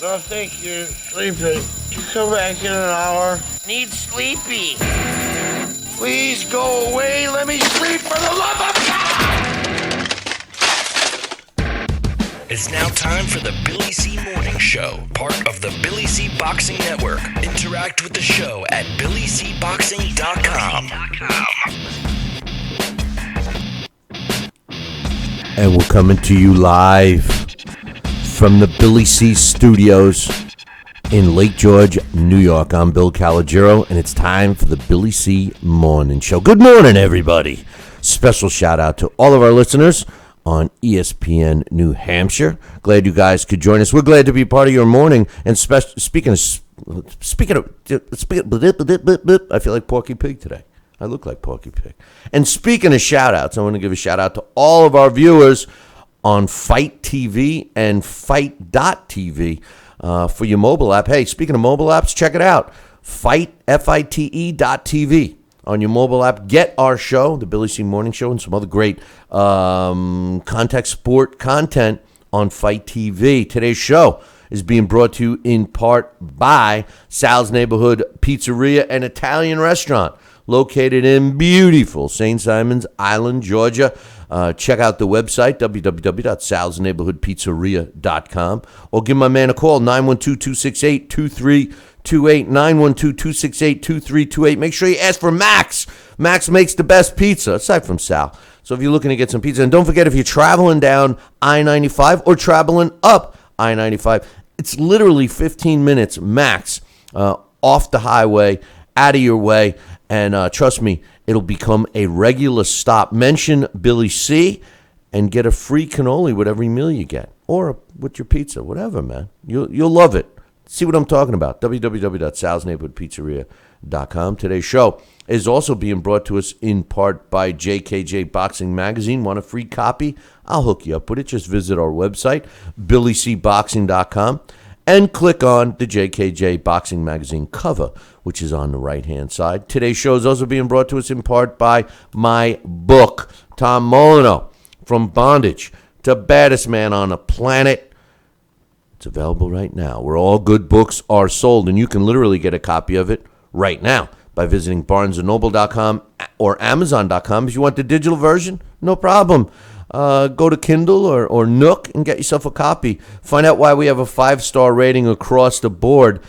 No, thank you. Sleepy. Come back in an hour. Need sleepy. Please go away. Let me sleep for the love of God! It's now time for the Billy C. Morning Show, part of the Billy C. Boxing Network. Interact with the show at BillyCBoxing.com. And we're coming to you live from the Billy C. Studios in Lake George, New York. I'm Bill Calogero, and it's time for the Billy C. Morning Show. Good morning, everybody. Special shout out to all of our listeners on ESPN New Hampshire. Glad you guys could join us. We're glad to be part of your morning. And speaking of, I feel like Porky Pig today. I look like Porky Pig. And speaking of shout outs, I want to give a shout out to all of our viewers on Fight TV and Fight.tv for your mobile app. Hey, speaking of mobile apps, check it out. Fight, FITE.tv. On your mobile app, get our show, the Billy C. Morning Show, and some other great contact sport content on Fight TV. Today's show is being brought to you in part by Sal's Neighborhood Pizzeria and Italian Restaurant, located in beautiful St. Simons Island, Georgia. Check out the website, www.salsneighborhoodpizzeria.com, or give my man a call, 912-268-2328, 912-268-2328. Make sure you ask for Max. Max makes the best pizza, aside from Sal. So if you're looking to get some pizza, and don't forget, if you're traveling down I-95 or traveling up I-95, it's literally 15 minutes max off the highway, out of your way. And trust me, it'll become a regular stop. Mention Billy C. and get a free cannoli with every meal you get, or with your pizza, whatever, man. You'll love it. See what I'm talking about? www.salsneighborhoodpizzeria.com. Today's show is also being brought to us in part by JKJ Boxing Magazine. Want a free copy? I'll hook you up with it. Just visit our website, BillyCBoxing.com. And click on the JKJ Boxing Magazine cover, which is on the right-hand side. Today's show is also being brought to us in part by my book, Tom Molyneux, From Bondage to Baddest Man on the Planet. It's available right now, where all good books are sold, and you can literally get a copy of it right now by visiting BarnesandNoble.com or Amazon.com. If you want the digital version, no problem. Go to Kindle or Nook and get yourself a copy. Find out why we have a 5-star rating across the board.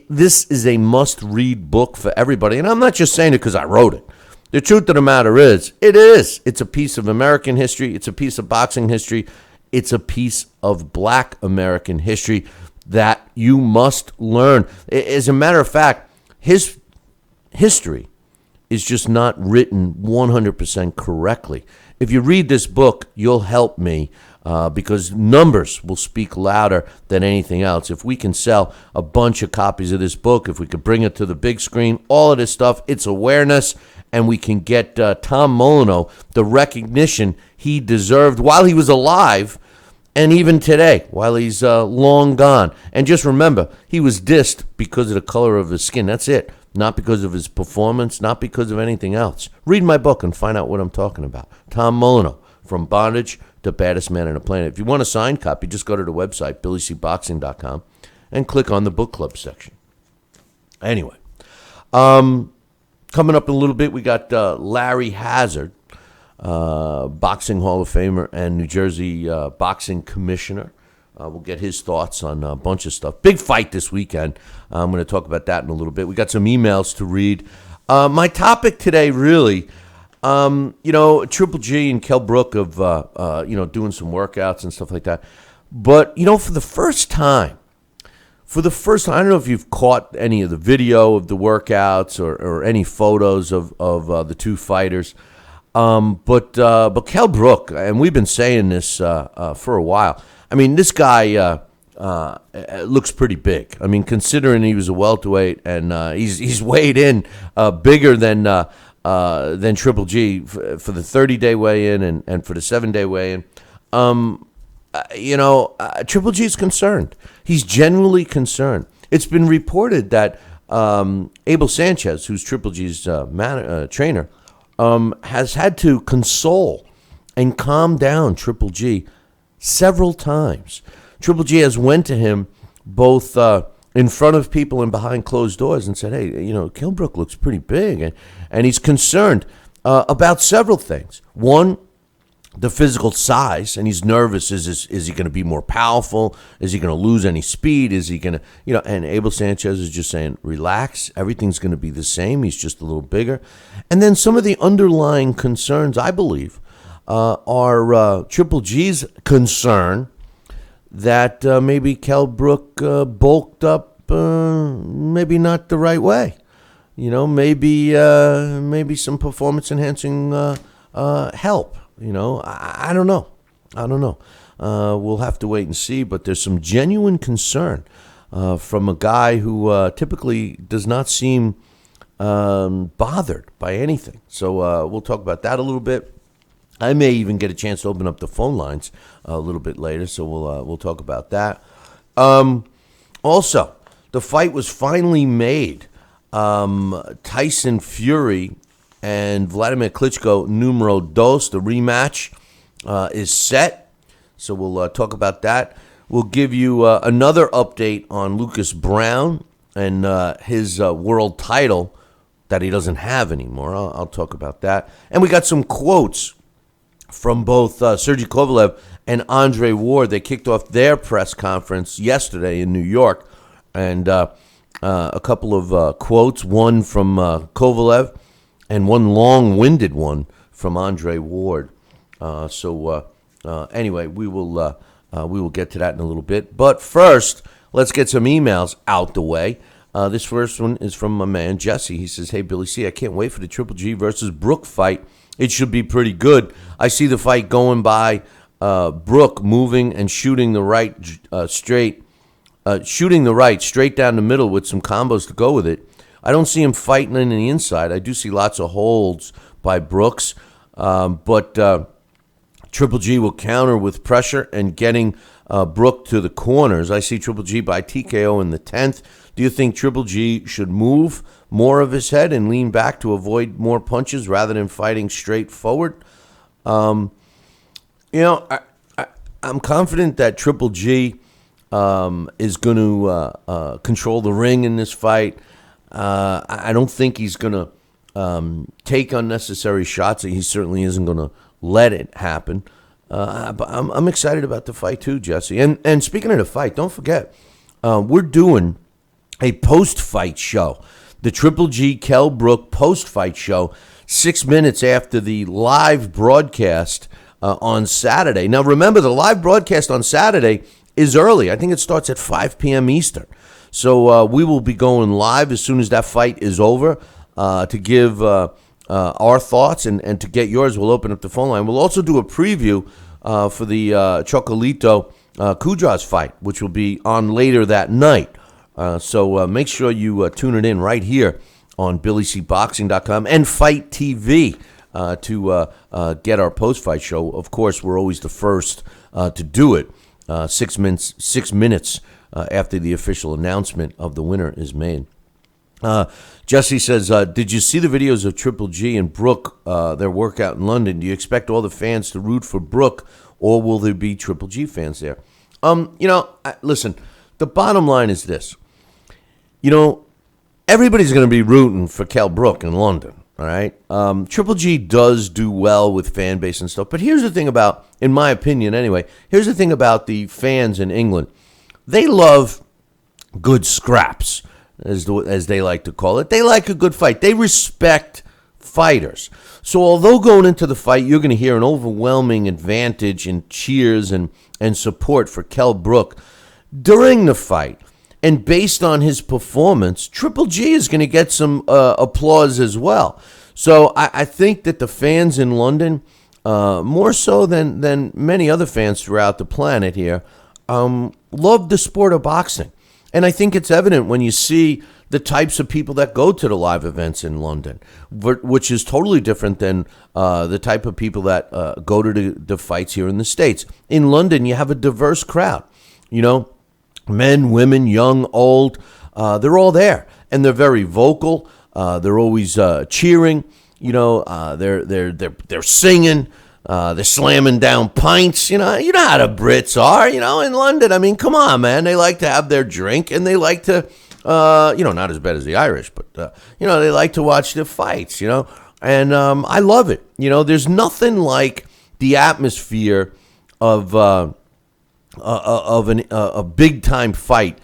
This is a must-read book for everybody. And I'm not just saying it because I wrote it. The truth of the matter is, it is. It's a piece of American history. It's a piece of boxing history. It's a piece of Black American history that you must learn. As a matter of fact, his history is just not written 100% correctly. If you read this book, you'll help me because numbers will speak louder than anything else. If we can sell a bunch of copies of this book, if we could bring it to the big screen, all of this stuff, it's awareness, and we can get Tom Molyneux the recognition he deserved while he was alive, and even today, while he's long gone. And just remember, he was dissed because of the color of his skin. That's it. Not because of his performance, not because of anything else. Read my book and find out what I'm talking about. Tom Molyneux, From Bondage to Baddest Man on the Planet. If you want a signed copy, just go to the website, BillyCBoxing.com, and click on the book club section. Anyway, coming up in a little bit, we got Larry Hazard, Boxing Hall of Famer and New Jersey Boxing Commissioner. We'll get his thoughts on a bunch of stuff. Big fight this weekend. I'm going to talk about that in a little bit. We got some emails to read. My topic today, really, Triple G and Kell Brook of, doing some workouts and stuff like that. But, for the first time, I don't know if you've caught any of the video of the workouts or any photos of the two fighters. But Kell Brook, and we've been saying this for a while. I mean, this guy looks pretty big. I mean, considering he was a welterweight and he's weighed in bigger than Triple G for the 30-day weigh-in and for the 7-day weigh-in. Triple G is concerned. He's genuinely concerned. It's been reported that Abel Sanchez, who's Triple G's trainer, has had to console and calm down Triple G several times. Triple G has went to him both in front of people and behind closed doors and said, hey, Kell Brook looks pretty big. And he's concerned about several things. One, the physical size, and he's nervous. Is he going to be more powerful? Is he going to lose any speed? Is he going to, and Abel Sanchez is just saying, relax, everything's going to be the same. He's just a little bigger. And then some of the underlying concerns, I believe, are Triple G's concern that maybe Kell Brook bulked up maybe not the right way. Maybe some performance-enhancing help. I don't know. We'll have to wait and see, but there's some genuine concern from a guy who typically does not seem bothered by anything. So we'll talk about that a little bit. I may even get a chance to open up the phone lines a little bit later, so we'll talk about that. Also, the fight was finally made. Tyson Fury and Vladimir Klitschko numero dos, the rematch, is set. So we'll talk about that. We'll give you another update on Lucas Brown and his world title that he doesn't have anymore. I'll talk about that. And we got some quotes from both Sergey Kovalev and Andre Ward. They kicked off their press conference yesterday in New York. And a couple of quotes, one from Kovalev and one long-winded one from Andre Ward. Anyway, we will get to that in a little bit. But first, let's get some emails out the way. This first one is from my man Jesse. He says, "Hey Billy C, I can't wait for the Triple G versus Brook fight. It should be pretty good. I see the fight going by Brook moving and shooting the right straight down the middle with some combos to go with it. I don't see him fighting in the inside. I do see lots of holds by Brooks, but Triple G will counter with pressure and getting Brook to the corners. I see Triple G by TKO in the 10th. Do you think Triple G should move more of his head and lean back to avoid more punches rather than fighting straight forward?" I'm confident that Triple G is going to control the ring in this fight. I don't think he's going to take unnecessary shots. He certainly isn't going to let it happen. But I'm excited about the fight too, Jesse. And speaking of the fight, don't forget, we're doing a post-fight show. The Triple G Kell Brook post-fight show, 6 minutes after the live broadcast on Saturday. Now, remember, the live broadcast on Saturday is early. I think it starts at 5 p.m. Eastern. So we will be going live as soon as that fight is over to give our thoughts and to get yours. We'll open up the phone line. We'll also do a preview for the Chocolatito Kudras fight, which will be on later that night. So make sure you tune it in right here on BillyCBoxing.com and Fight TV to get our post-fight show. Of course, we're always the first to do it 6 minutes after the official announcement of the winner is made. Jesse says, did you see the videos of Triple G and Brook, their workout in London? Do you expect all the fans to root for Brook, or will there be Triple G fans there? Listen, the bottom line is this. Everybody's going to be rooting for Kell Brook in London, all right? Triple G does do well with fan base and stuff, but here's the thing about, in my opinion anyway, here's the thing about the fans in England. They love good scraps, as they like to call it. They like a good fight. They respect fighters. So although going into the fight, you're going to hear an overwhelming advantage in cheers and support for Kell Brook, during the fight, and based on his performance, Triple G is going to get some applause as well. So I think that the fans in London, more so than many other fans throughout the planet here, love the sport of boxing. And I think it's evident when you see the types of people that go to the live events in London, which is totally different than the type of people that go to the fights here in the States. In London, you have a diverse crowd, men, women, young, old, they're all there, and they're very vocal. They're always cheering. They're singing. They're slamming down pints. You know how the Brits are. In London. I mean, come on, man. They like to have their drink, and they like to, not as bad as the Irish, but they like to watch the fights. And I love it. There's nothing like the atmosphere of a big time fight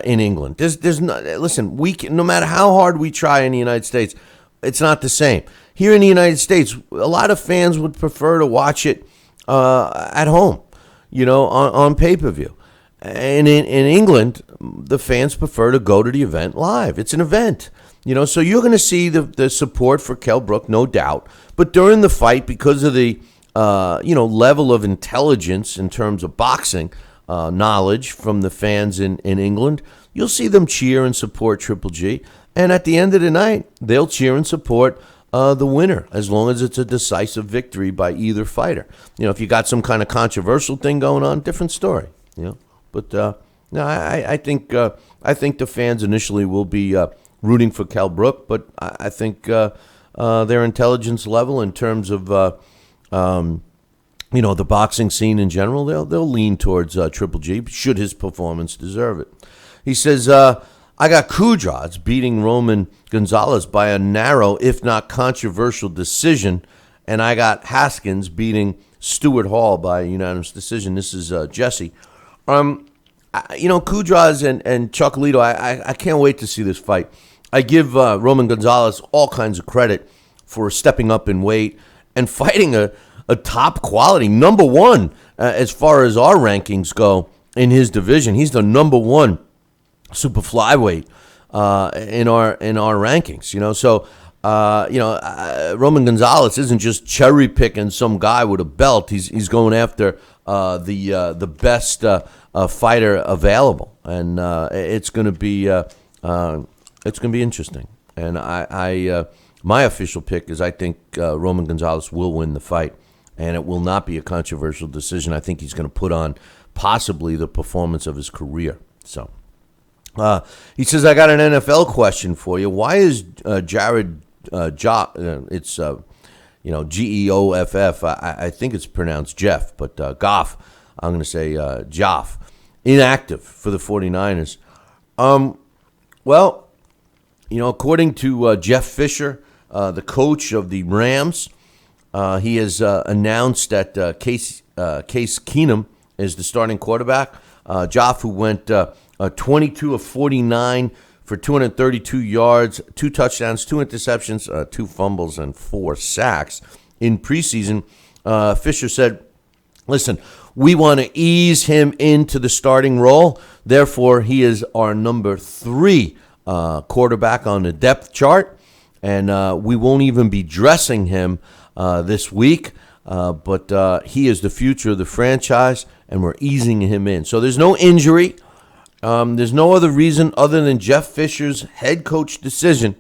in England. There's no, listen. No matter how hard we try in the United States, it's not the same. Here in the United States, a lot of fans would prefer to watch it at home, on pay-per-view. And in England, the fans prefer to go to the event live. It's an event, so you're going to see the support for Kell Brook, no doubt. But during the fight, because of the, level of intelligence in terms of boxing knowledge from the fans in England, you'll see them cheer and support Triple G. And at the end of the night, they'll cheer and support the winner, as long as it's a decisive victory by either fighter. If you got some kind of controversial thing going on, different story. But no, I think the fans initially will be rooting for Kell Brook, but I think their intelligence level in terms of the boxing scene in general, they'll lean towards Triple G should his performance deserve it. He says, I got Kudraz beating Roman Gonzalez by a narrow, if not controversial, decision, and I got Haskins beating Stuart Hall by a unanimous decision. This is Jesse. Kudraz and Chocolito, I can't wait to see this fight. I give Roman Gonzalez all kinds of credit for stepping up in weight and fighting a top quality, number one, as far as our rankings go in his division. He's the number one super flyweight in our rankings. So Roman Gonzalez isn't just cherry picking some guy with a belt. He's going after the best fighter available, and it's going to be interesting. And I my official pick is I think Roman Gonzalez will win the fight, and it will not be a controversial decision. I think he's going to put on possibly the performance of his career. So. He says, I got an NFL question for you. Why is Jared it's Geoff, I think it's pronounced Jeff, but Goff, I'm going to say Joff, inactive for the 49ers? According to Jeff Fisher, the coach of the Rams, he has announced that Case Keenum is the starting quarterback. Joff, who went 22 of 49 for 232 yards, 2 touchdowns, 2 interceptions, 2 fumbles, and 4 sacks in preseason. Fisher said, listen, we want to ease him into the starting role. Therefore, he is our number 3 quarterback on the depth chart, and we won't even be dressing him this week. But he is the future of the franchise, and we're easing him in. So there's no injury. There's no other reason other than Jeff Fisher's head coach decision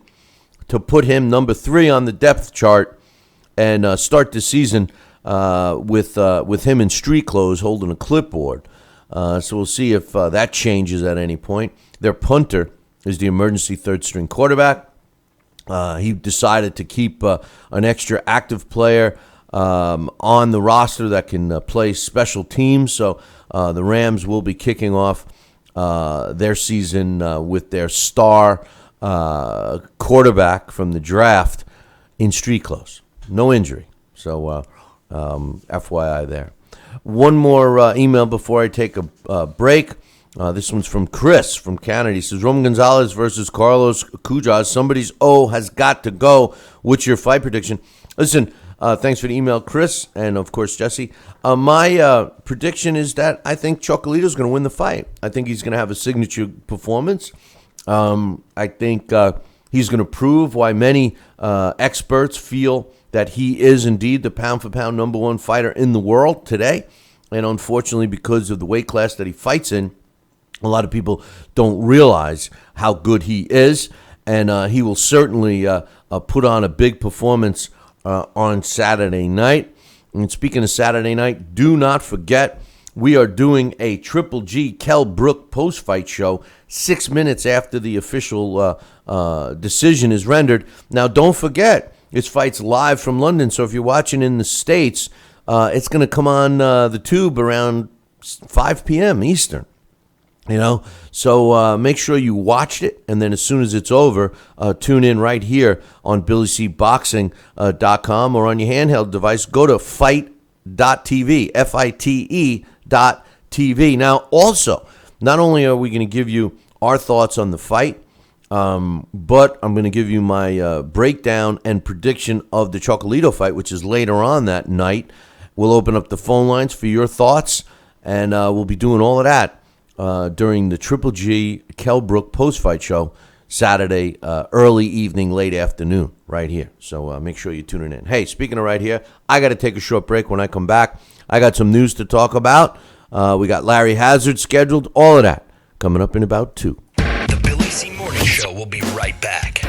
to put him number 3 on the depth chart and start the season with him in street clothes holding a clipboard. So we'll see if that changes at any point. Their punter is the emergency third-string quarterback. He decided to keep an extra active player on the roster that can play special teams. So the Rams will be kicking off their season with their star quarterback from the draft in street clothes. No injury. So FYI there. One more email before I take a break. This one's from Chris from Canada. He says, Roman Gonzalez versus Carlos Kudraz. Somebody's O has got to go. What's your fight prediction? Listen, thanks for the email, Chris, and of course, Jesse. My prediction is that I think Chocolito's going to win the fight. I think he's going to have a signature performance. I think he's going to prove why many experts feel that he is indeed the pound-for-pound number 1 fighter in the world today. And unfortunately, because of the weight class that he fights in, a lot of people don't realize how good he is. And he will certainly put on a big performance on Saturday night. And speaking of Saturday night, do not forget, we are doing a Triple G Kell Brook post-fight show 6 minutes after the official decision is rendered. Now, don't forget, this fight's live from London, so if you're watching in the States, It's going to come on the tube around 5 p.m. Eastern. So make sure you watched it, and then as soon as it's over, tune in right here on BillyCBoxing.com or on your handheld device. Go to fight.tv, FITE.tv. Now, also, not only are we going to give you our thoughts on the fight, but I'm going to give you my breakdown and prediction of the Chocolatito fight, which is later on that night. We'll open up the phone lines for your thoughts, and we'll be doing all of that during the Triple G Kell Brook post-fight show Saturday, early evening, late afternoon, right here. So make sure you're tuning in. Hey, speaking of right here, I got to take a short break. When I come back, I got some news to talk about. We got Larry Hazard scheduled, all of that coming up in about 2. The Billy C. Morning Show will be right back.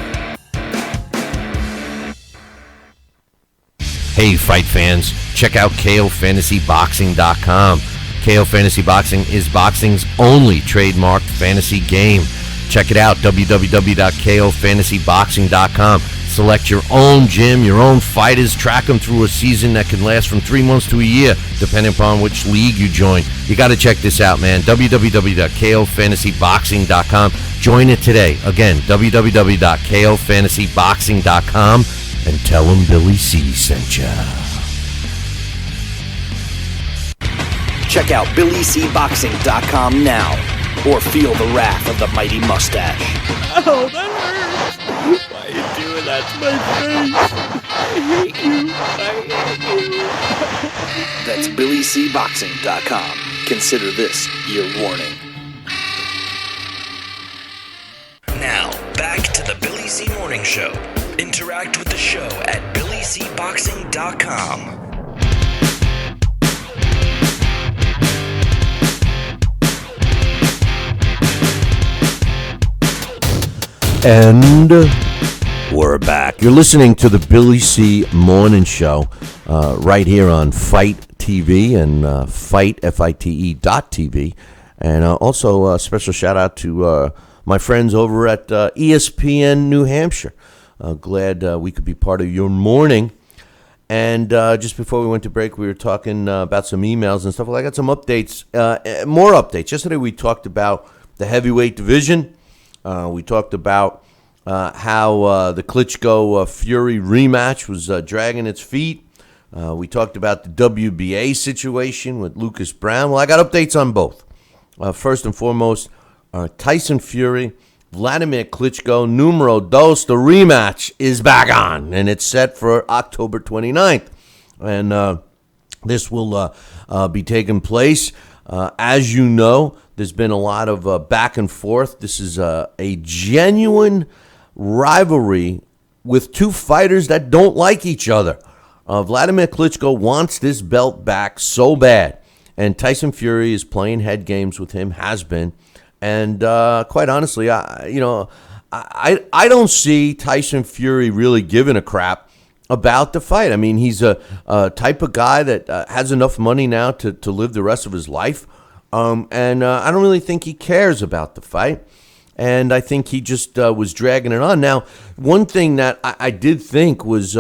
Hey, fight fans, check out KOFantasyBoxing.com. KO Fantasy Boxing is boxing's only trademarked fantasy game. Check it out, www.KOFantasyBoxing.com. Select your own gym, your own fighters, track them through a season that can last from 3 months to a year, depending upon which league you join. You got to check this out, man. www.KOFantasyBoxing.com. Join it today. Again, www.KOFantasyBoxing.com, and tell them Billy C sent ya. Check out BillyCBoxing.com now, or feel the wrath of the mighty mustache. Oh, that hurts. Why are you doing that to my face? I hate you. That's BillyCBoxing.com. Consider this your warning. Now, back to the Billy C. Morning Show. Interact with the show at BillyCBoxing.com. And we're back. You're listening to the Billy C. Morning Show right here on Fight TV and Fight, FITE.tv. And also a special shout out to my friends over at ESPN New Hampshire. Glad we could be part of your morning. And just before we went to break, we were talking about some emails and stuff. Well, I got some updates, more updates. Yesterday we talked about the heavyweight division. We talked about how the Klitschko-Fury rematch was dragging its feet. We talked about the WBA situation with Lucas Brown. Well, I got updates on both. First and foremost, Tyson Fury, Vladimir Klitschko, numero dos, the rematch is back on, and it's set for October 29th. And this will be taking place. As you know, there's been a lot of back and forth. This is a genuine rivalry with two fighters that don't like each other. Vladimir Klitschko wants this belt back so bad, and Tyson Fury is playing head games with him, has been. And quite honestly, I don't see Tyson Fury really giving a crap about the fight. I mean, he's a type of guy that has enough money now to live the rest of his life. And I don't really think he cares about the fight. And I think he just was dragging it on. Now, one thing that I did think was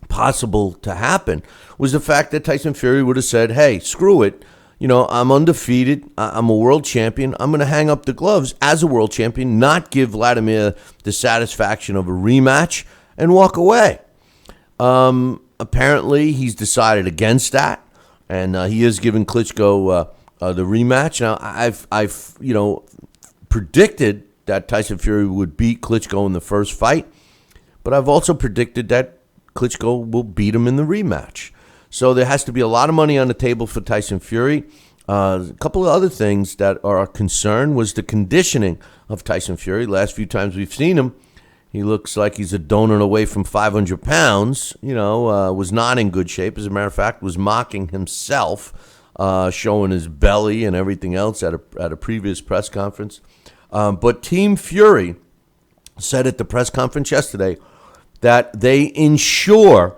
possible to happen was the fact that Tyson Fury would have said, hey, screw it. You know, I'm undefeated. I'm a world champion. I'm going to hang up the gloves as a world champion, not give Vladimir the satisfaction of a rematch, and walk away. Apparently, he's decided against that, and he is giving Klitschko the rematch. Now, I've predicted that Tyson Fury would beat Klitschko in the first fight, but I've also predicted that Klitschko will beat him in the rematch. So there has to be a lot of money on the table for Tyson Fury. A couple of other things that are a concern was the conditioning of Tyson Fury. Last few times we've seen him, he looks like he's a donut away from 500 pounds. Was not in good shape. As a matter of fact, was mocking himself, showing his belly and everything else at a previous press conference. But Team Fury said at the press conference yesterday that they ensure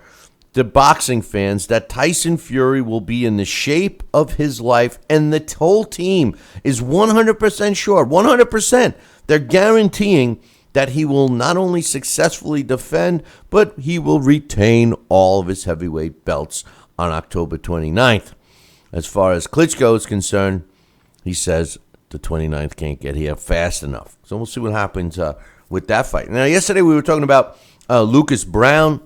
the boxing fans that Tyson Fury will be in the shape of his life, and the whole team is 100% sure, 100%. They're guaranteeing that he will not only successfully defend, but he will retain all of his heavyweight belts on October 29th. As far as Klitschko is concerned, he says the 29th can't get here fast enough. So we'll see what happens with that fight. Now, yesterday we were talking about Lucas Brown.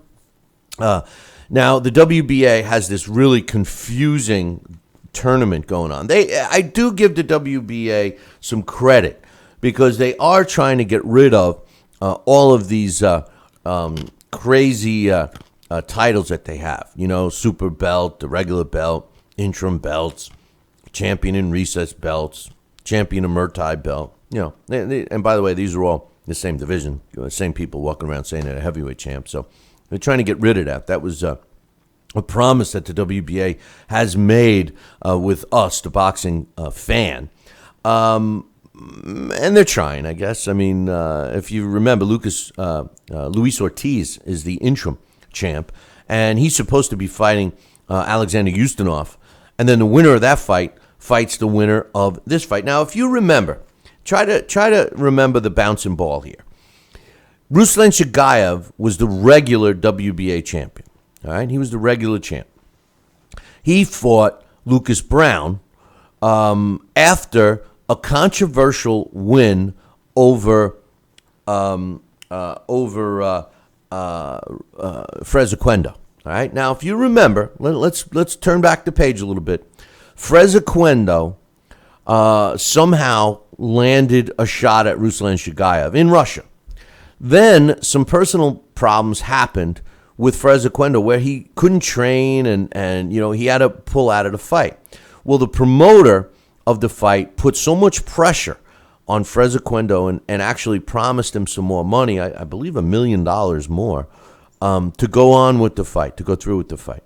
Now, the WBA has this really confusing tournament going on. I do give the WBA some credit because they are trying to get rid of all of these crazy titles that they have. You know, super belt, the regular belt, interim belts, champion in recess belts, champion in Murtai belt. You know, and by the way, these are all the same division, same people walking around saying they're a heavyweight champ. So they're trying to get rid of that. That was a promise that the WBA has made with us, the boxing fan. And they're trying, I guess. I mean, if you remember, Luis Ortiz is the interim champ, and he's supposed to be fighting Alexander Ustinov. And then the winner of that fight fights the winner of this fight. Now, if you remember, try to remember the bouncing ball here. Ruslan Shagayev was the regular WBA champion. All right, he was the regular champ. He fought Lucas Brown after a controversial win over Frezequendo. All right, now if you remember, let's turn back the page a little bit. Frezequendo somehow landed a shot at Ruslan Shagayev in Russia. Then some personal problems happened with Frezequendo where he couldn't train and you know, he had to pull out of the fight. Well, the promoter of the fight put so much pressure on Frezequendo and actually promised him some more money, I believe $1 million more, to go on with the fight, to go through with the fight,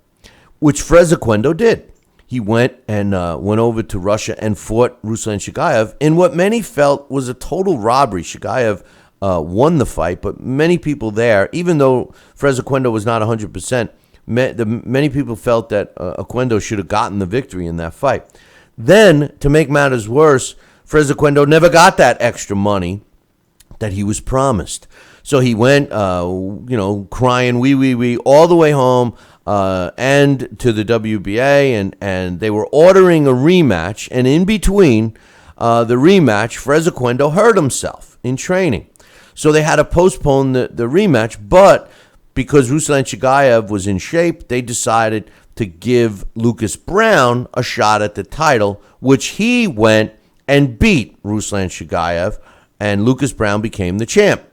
which Frezequendo did. He went over to Russia and fought Ruslan Shagayev in what many felt was a total robbery. Shagayev won the fight, but many people there, even though Frezequendo was not 100%, many people felt that Oquendo should have gotten the victory in that fight. Then, to make matters worse, Frezequendo never got that extra money that he was promised. So he went, crying wee, all the way home and to the WBA, and they were ordering a rematch. And in between the rematch, Frezequendo hurt himself in training. So they had to postpone the rematch, but because Ruslan Shagayev was in shape, they decided to give Lucas Brown a shot at the title, which he went and beat Ruslan Shagayev, and Lucas Brown became the champ.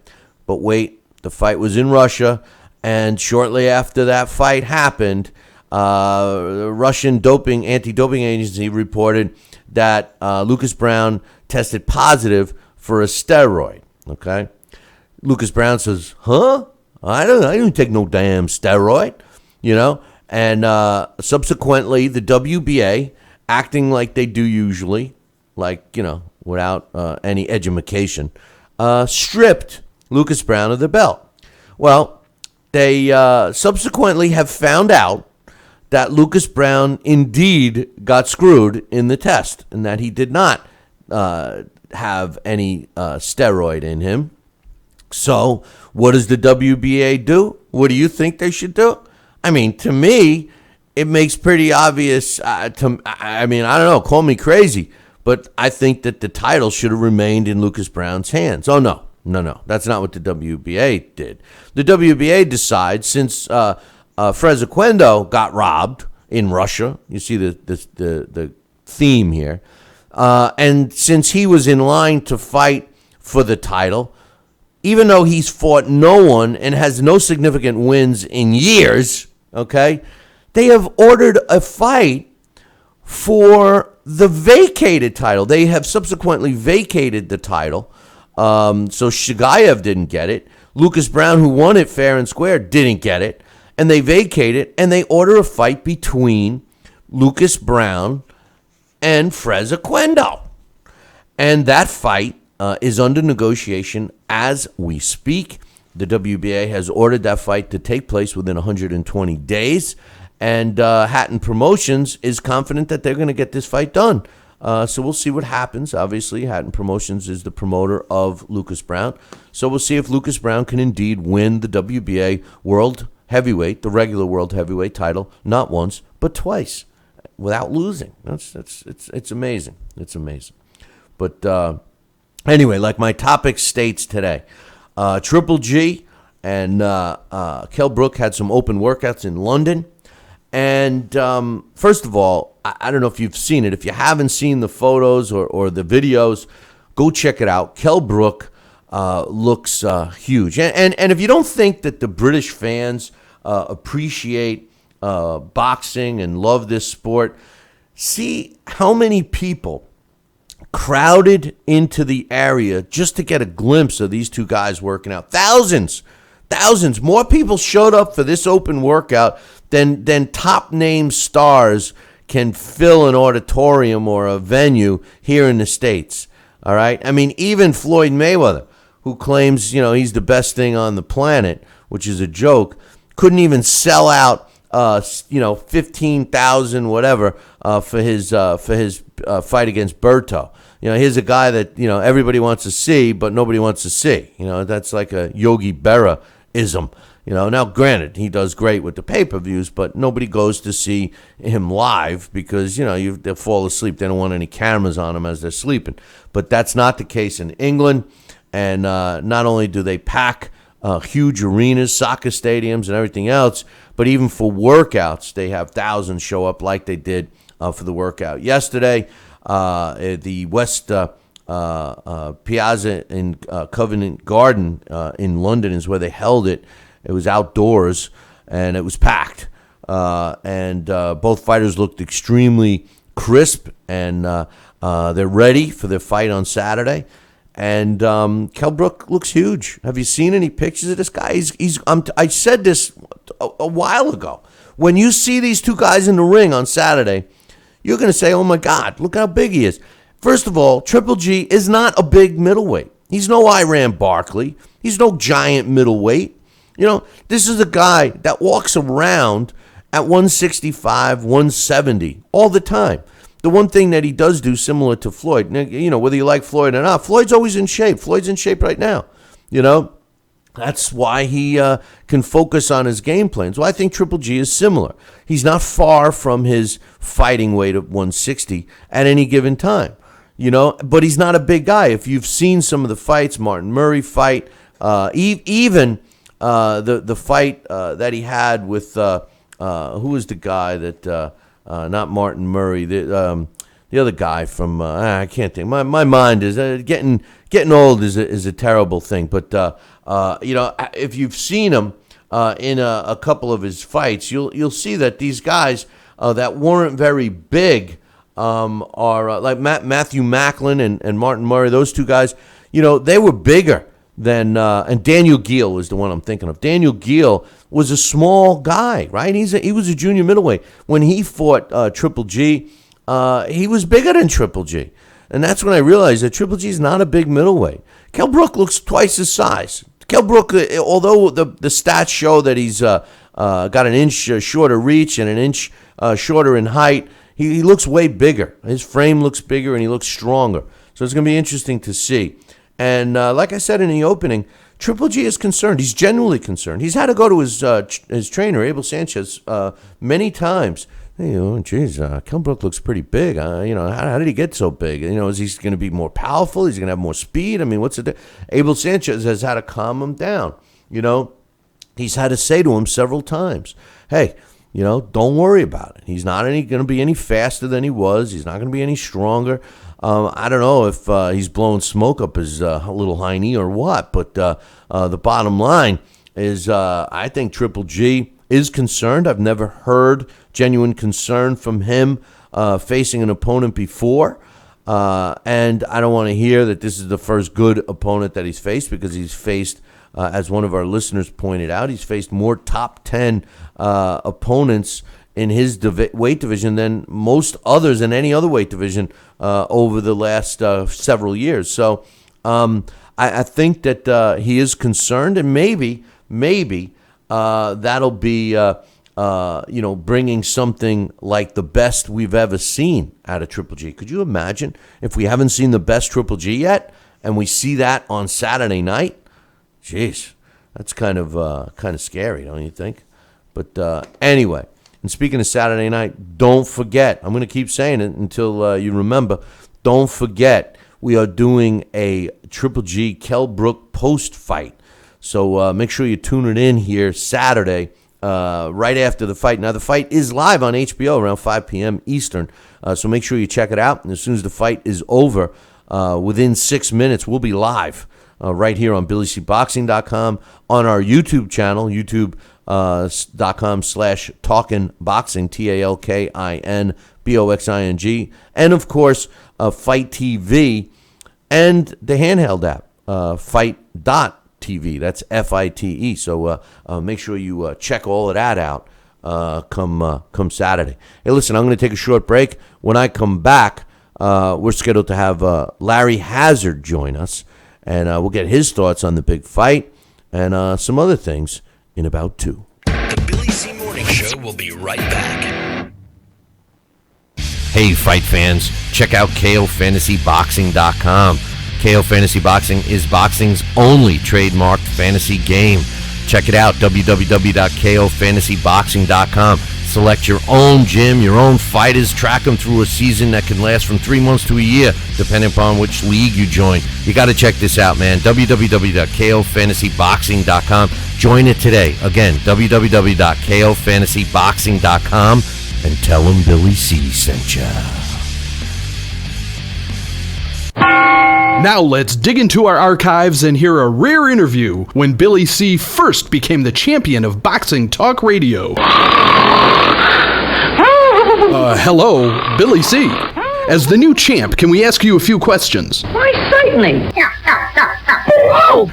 But wait, the fight was in Russia, and shortly after that fight happened, the Russian anti-doping agency reported that Lucas Brown tested positive for a steroid. Okay, Lucas Brown says, "Huh? I didn't take no damn steroid," you know. And subsequently, the WBA, acting like they do usually, like, you know, without any edumacation, stripped Lucas Brown of the belt. Well, they subsequently have found out that Lucas Brown indeed got screwed in the test and that he did not have any steroid in him. So what does the WBA do? What do you think they should do? I mean, to me, it makes pretty obvious. I don't know, call me crazy, but I think that the title should have remained in Lucas Brown's hands. Oh, no. That's not what the WBA did. The WBA decides, since Frezequendo got robbed in Russia, you see the theme here, and since he was in line to fight for the title, even though he's fought no one and has no significant wins in years, okay, they have ordered a fight for the vacated title. They have subsequently vacated the title. So Shagayev didn't get it. Lucas Brown, who won it fair and square, didn't get it. And they vacate it, and they order a fight between Lucas Brown and Frezequendo. And that fight is under negotiation as we speak. The WBA has ordered that fight to take place within 120 days. And Hatton Promotions is confident that they're going to get this fight done So we'll see what happens. Obviously, Hatton Promotions is the promoter of Lucas Brown. So we'll see if Lucas Brown can indeed win the WBA World Heavyweight, the regular World Heavyweight title, not once, but twice, without losing. It's amazing. It's amazing. But anyway, like my topic states today, Triple G and Kell Brook had some open workouts in London. And first of all, I don't know if you've seen it. If you haven't seen the photos or the videos, go check it out. Kell Brook looks huge. And if you don't think that the British fans appreciate boxing and love this sport, see how many people crowded into the area just to get a glimpse of these two guys working out. Thousands more people showed up for this open workout than top name stars can fill an auditorium or a venue here in the States. All right. I mean, even Floyd Mayweather, who claims, he's the best thing on the planet, which is a joke, couldn't even sell out 15,000 whatever for his fight against Berto. Here's a guy that everybody wants to see, but nobody wants to see. That's like a Yogi Berra-ism. Now granted, he does great with the pay-per-views, but nobody goes to see him live because they'll fall asleep. They don't want any cameras on them as they're sleeping. But that's not the case in England. And not only do they pack huge arenas, soccer stadiums, and everything else, but even for workouts, they have thousands show up like they did for the workout yesterday. The West Piazza in Covent Garden in London is where they held it. It was outdoors, and it was packed. And both fighters looked extremely crisp, and they're ready for their fight on Saturday. And Kell Brook looks huge. Have you seen any pictures of this guy? I said this a while ago. When you see these two guys in the ring on Saturday, you're going to say, oh, my God, look how big he is. First of all, Triple G is not a big middleweight. He's no Iran Barkley. He's no giant middleweight. This is a guy that walks around at 165, 170 all the time. The one thing that he does do, similar to Floyd, whether you like Floyd or not, Floyd's always in shape. Floyd's in shape right now. That's why he can focus on his game plans. Well, I think Triple G is similar. He's not far from his fighting weight of 160 at any given time, but he's not a big guy. If you've seen some of the fights, Martin Murray fight, even the fight that he had with who was the guy that not Martin Murray, the other guy from I can't think. My mind is getting old is a terrible thing. But if you've seen him in a couple of his fights, you'll see that these guys that weren't very big are like Matthew Macklin and Martin Murray. Those two guys, they were bigger than and Daniel Geale was the one I'm thinking of. Daniel Geale was a small guy, right? He was a junior middleweight. When he fought Triple G, he was bigger than Triple G. And that's when I realized that Triple G is not a big middleweight. Kell Brook looks twice his size. Kell Brook, although the stats show that he's got an inch shorter reach and an inch shorter in height, he looks way bigger. His frame looks bigger and he looks stronger. So it's going to be interesting to see. And like I said in the opening, Triple G is concerned. He's genuinely concerned. He's had to go to his trainer, Abel Sanchez, many times. Kell Brook looks pretty big. How did he get so big? Is he going to be more powerful? Is he going to have more speed? I mean, what's it? Abel Sanchez has had to calm him down. He's had to say to him several times, hey, don't worry about it. He's not going to be any faster than he was. He's not going to be any stronger. I don't know if he's blowing smoke up his little hiney or what, but the bottom line is I think Triple G is concerned. I've never heard genuine concern from him facing an opponent before, and I don't want to hear that this is the first good opponent that he's faced, because he's faced, as one of our listeners pointed out, he's faced more top 10 opponents in his weight division than most others in any other weight division over the last several years. So I think that he is concerned, and maybe that'll be bringing something like the best we've ever seen out of Triple G. Could you imagine if we haven't seen the best Triple G yet, and we see that on Saturday night? Jeez, that's kind of scary, don't you think? But anyway, and speaking of Saturday night, don't forget. I'm going to keep saying it until you remember. Don't forget, we are doing a Triple G Kell Brook post fight. So make sure you tune it in here Saturday. Right after the fight. Now, the fight is live on HBO around 5 p.m. Eastern, so make sure you check it out. And as soon as the fight is over, within 6 minutes, we'll be live right here on BillyCBoxing.com, on our YouTube channel, youtube.com/talkinboxing, TALKINBOXING, and, of course, Fight TV and the handheld app, Fight.TV. That's FITE. So make sure you check all of that out come Saturday. Hey, listen, I'm going to take a short break. When I come back, we're scheduled to have Larry Hazard join us, and we'll get his thoughts on the big fight and some other things in about 2. The Billy C. Morning Show will be right back. Hey, fight fans, check out KOFantasyBoxing.com. KO Fantasy Boxing is boxing's only trademarked fantasy game. Check it out, www.KOFantasyBoxing.com. Select your own gym, your own fighters, track them through a season that can last from 3 months to a year, depending upon which league you join. You got to check this out, man. www.KOFantasyBoxing.com. Join it today. Again, www.KOFantasyBoxing.com, and tell them Billy C sent ya. Now let's dig into our archives and hear a rare interview when Billy C. first became the champion of boxing talk radio. Hello, Billy C. As the new champ, can we ask you a few questions? Why, certainly.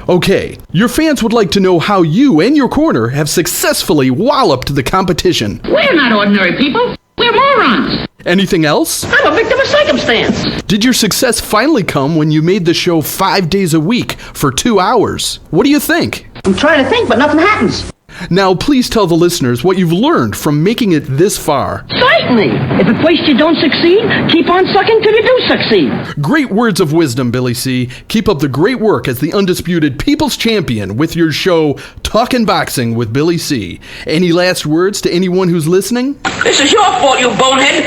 Okay, your fans would like to know how you and your corner have successfully walloped the competition. We're not ordinary people. We're morons. Anything else? I'm a victim of circumstance. Did your success finally come when you made the show 5 days a week for 2 hours? What do you think? I'm trying to think, but nothing happens. Now, please tell the listeners what you've learned from making it this far. Certainly. If at first you don't succeed, keep on sucking till you do succeed. Great words of wisdom, Billy C. Keep up the great work as the undisputed People's Champion with your show, Talkin' Boxing with Billy C. Any last words to anyone who's listening? This is your fault, you bonehead.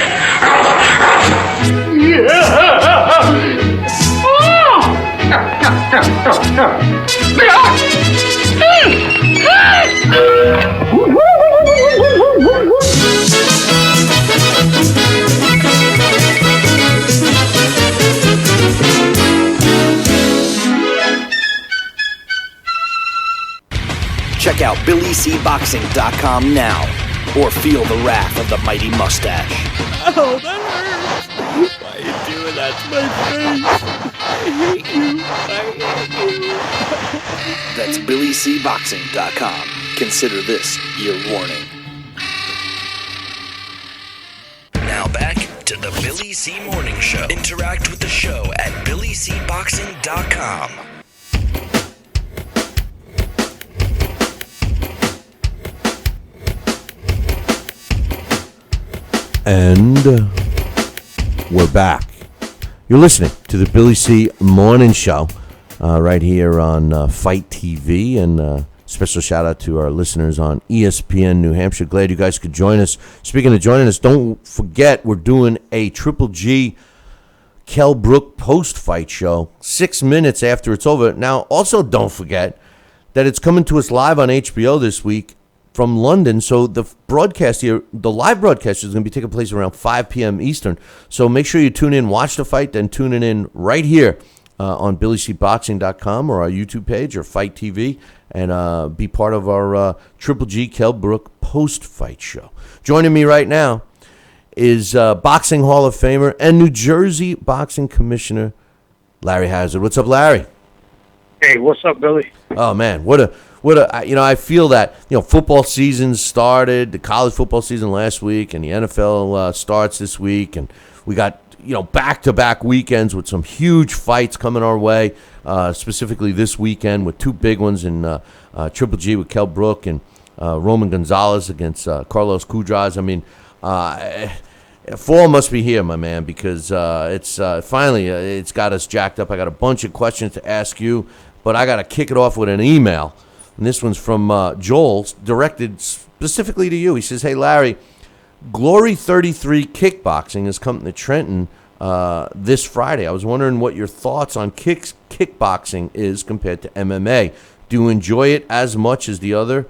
Check out BillyCBoxing.com now, or feel the wrath of the mighty mustache. Oh, that hurts. Why are you doing that to my face? I hate you. That's BillyCBoxing.com. Consider this your warning. Now back to the Billy C. Morning Show. Interact with the show at BillyCBoxing.com. And we're back. You're listening to the Billy C. Morning Show right here on Fight TV. And special shout out to our listeners on ESPN New Hampshire. Glad you guys could join us. Speaking of joining us, don't forget we're doing a Triple G Kell Brook post-fight show 6 minutes after it's over. Now, also don't forget that it's coming to us live on HBO this week from London. So the broadcast here, the live broadcast is going to be taking place around 5 p.m. Eastern. So make sure you tune in, watch the fight, then tune it in right here on BillyCBoxing.com or our YouTube page or Fight TV, and be part of our Triple G Kell Brook post-fight show. Joining me right now is Boxing Hall of Famer and New Jersey Boxing Commissioner Larry Hazard. What's up, Larry? Hey, what's up, Billy? Oh, man, what a I feel that, football season started, the college football season last week, and the NFL starts this week, and we got, back-to-back weekends with some huge fights coming our way, specifically this weekend with two big ones in Triple G with Kell Brook and Roman Gonzalez against Carlos Cudras. I mean, fall must be here, my man, because it's finally it's got us jacked up. I got a bunch of questions to ask you, but I got to kick it off with an email. And this one's from Joel, directed specifically to you. He says, "Hey, Larry, Glory 33 Kickboxing is coming to Trenton this Friday. I was wondering what your thoughts on kickboxing is compared to MMA. Do you enjoy it as much as the other